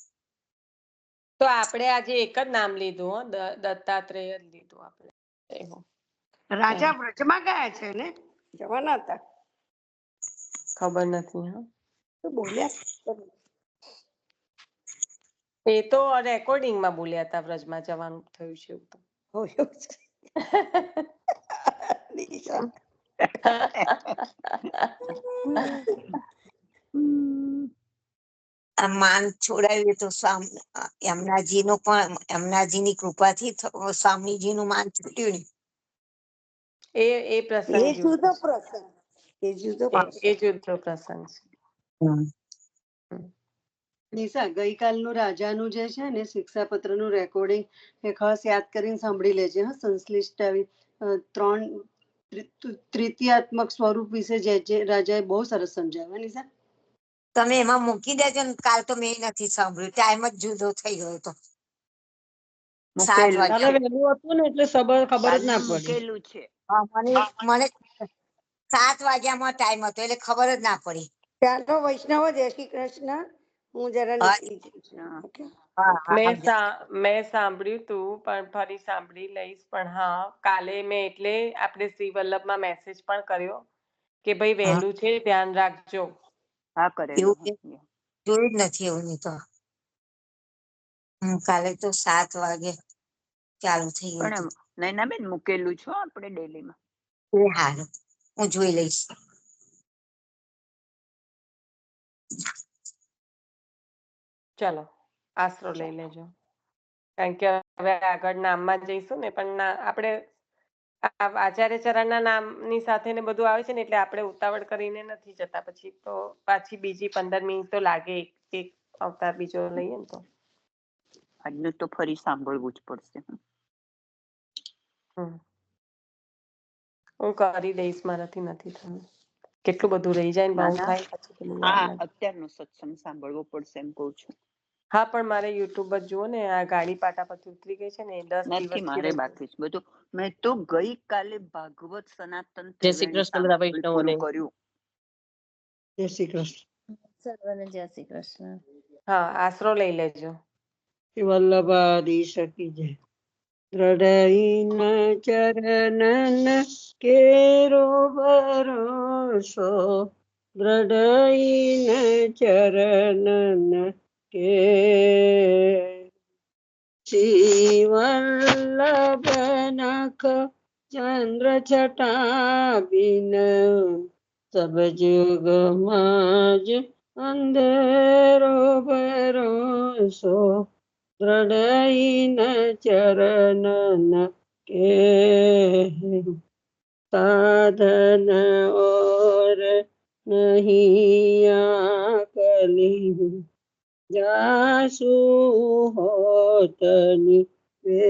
તો આપણે આજે એક જ નામ લીધું હો, દત્તાત્રેય જ લીધું આપણે. રાજા વ્રજમાં ગયા છે ને, જવાના હતા. ખબર નથી. હા તો બોલ્યા એ તો રેકોર્ડિંગમાં બોલ્યા હતા વ્રજમાં જવાનું થયું છે એવું તો. માન છોડાવ્યું તો યમુનાજીનું પણ યમુનાજીની કૃપાથી સ્વામીજીનું માન છૂટ્યું ને. એ પ્રસંગ એ જુદો પ્રસંગ. એ જુદો પ્રસંગ છે. નિશા ગઈકાલનું રાજાનું જે છે ને શિક્ષાપત્રનું રેકોર્ડિંગ એ ખાસ યાદ કરીને સાંભળી લેજે. હા, સંશ્લિષ્ટ આવી 3 તૃતીયાત્મક સ્વરૂપ વિશે જે રાજાએ બહુ સરસ સમજાવ્યા. નિશા તમે એમાં મૂકી દેજો ને. કાલ તો મેં નથી સાંભળ્યું, ટાઈમ જ જુદો થઈ ગયો હતો. 7 વાગે કાલે વહેલું હતું ને એટલે ખબર જ ના પડી. મૂકેલું છે. મને 7 વાગ્યામાં ટાઈમ હતો એટલે ખબર જ ના પડી. ચાલો વૈષ્ણવ, જય શ્રી કૃષ્ણ. હું જરા નીકળી જાઉં. મેં સાંભળ્યું તું પણ ફરી સાંભળી લઈશ. પણ હા, કાલે મેં એટલે આપણે શ્રી વલ્લભમાં મેસેજ પણ કર્યો કે ભાઈ વહેલું છે, ધ્યાન રાખજો. હા, કરેલો. જોયું જ નથી એવું. નહીં તો કાલે તો 7 વાગે ચાલુ થઈ ગયું પણ નૈનાબેન મૂકેલું છો આપણે ડેલીમાં. હારું, હું જોઈ લઈશ. ચલો આશરો લઈ લેજો. કારણ કે હવે આગળ નામમાં જઈશું ને, પણ આપણે આચાર્ય ચરણના નામની સાથે ને બધું આવે છે ને, એટલે આપણે ઉતાવળ કરીને નથી જતા. પછી તો પાછી બીજી 15 મિનિટ તો લાગે એક અવતાર બીજો લઈએ ને તો. આજનું તો ફરી સાંભળવું જ પડશે. હું કરી દઈશ, મારાથી નથી થયું. કેટલું બધું રહી જાય ને, બહુ થાય પછી. અત્યારનો સત્સંગ સાંભળવો પડશે એમ કહું છું. હા, પણ મારે યુટ્યુબ જ જુઓ ને. આ ગાડી પાટા પરથી ઉતરી ગઈ છે ને, 10 નથી, મારે બાકી છે બધું. મેં તો ગઈકાલે ભાગવત સનાતન જય શ્રી કૃષ્ણ બધા વૈષ્ણવોને. કર્યું. જય શ્રી કૃષ્ણ. સર્વને જય શ્રી કૃષ્ણ. હા, આશરો લઈ લેજો. વલ્લભાધીશ કી જય. દ્રઢઈન ચરણન કેરો ભરોસો, દ્રઢઈન ચરણન કે શ્રી વલ્લભ નખ ચંદ્ર છટા બિન, સબ જુગ માજ અંધેરો ભરોસો, દ્રઢઈન ચરણન કે. साधन और नहीं आकली जासु होतनि वे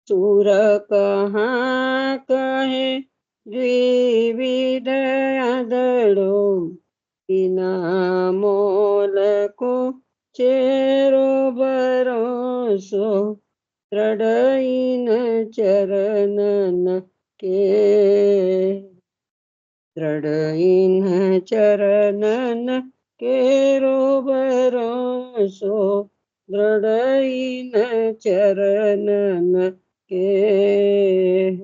सूर कहाँ कहे द्विविध आदड़ो बिना मोल को चेरो भरोसो दृढ़ चरणन के दृढ़ चरणन केरो भरोसो दृढ़ चरणन के।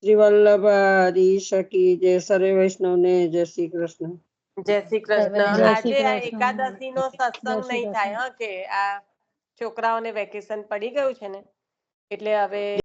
श्री वल्लभाधीश की जय। सर्व वैष्णव ने जय श्री कृष्ण। જય શ્રી કૃષ્ણ। જય આજે શ્રી આ કૃષ્ણ. એકાદશીનો સત્સંગ નહીં થાય, હા, કે આ છોકરાઓને વેકેશન પડી ગયું છે ને, એટલે હવે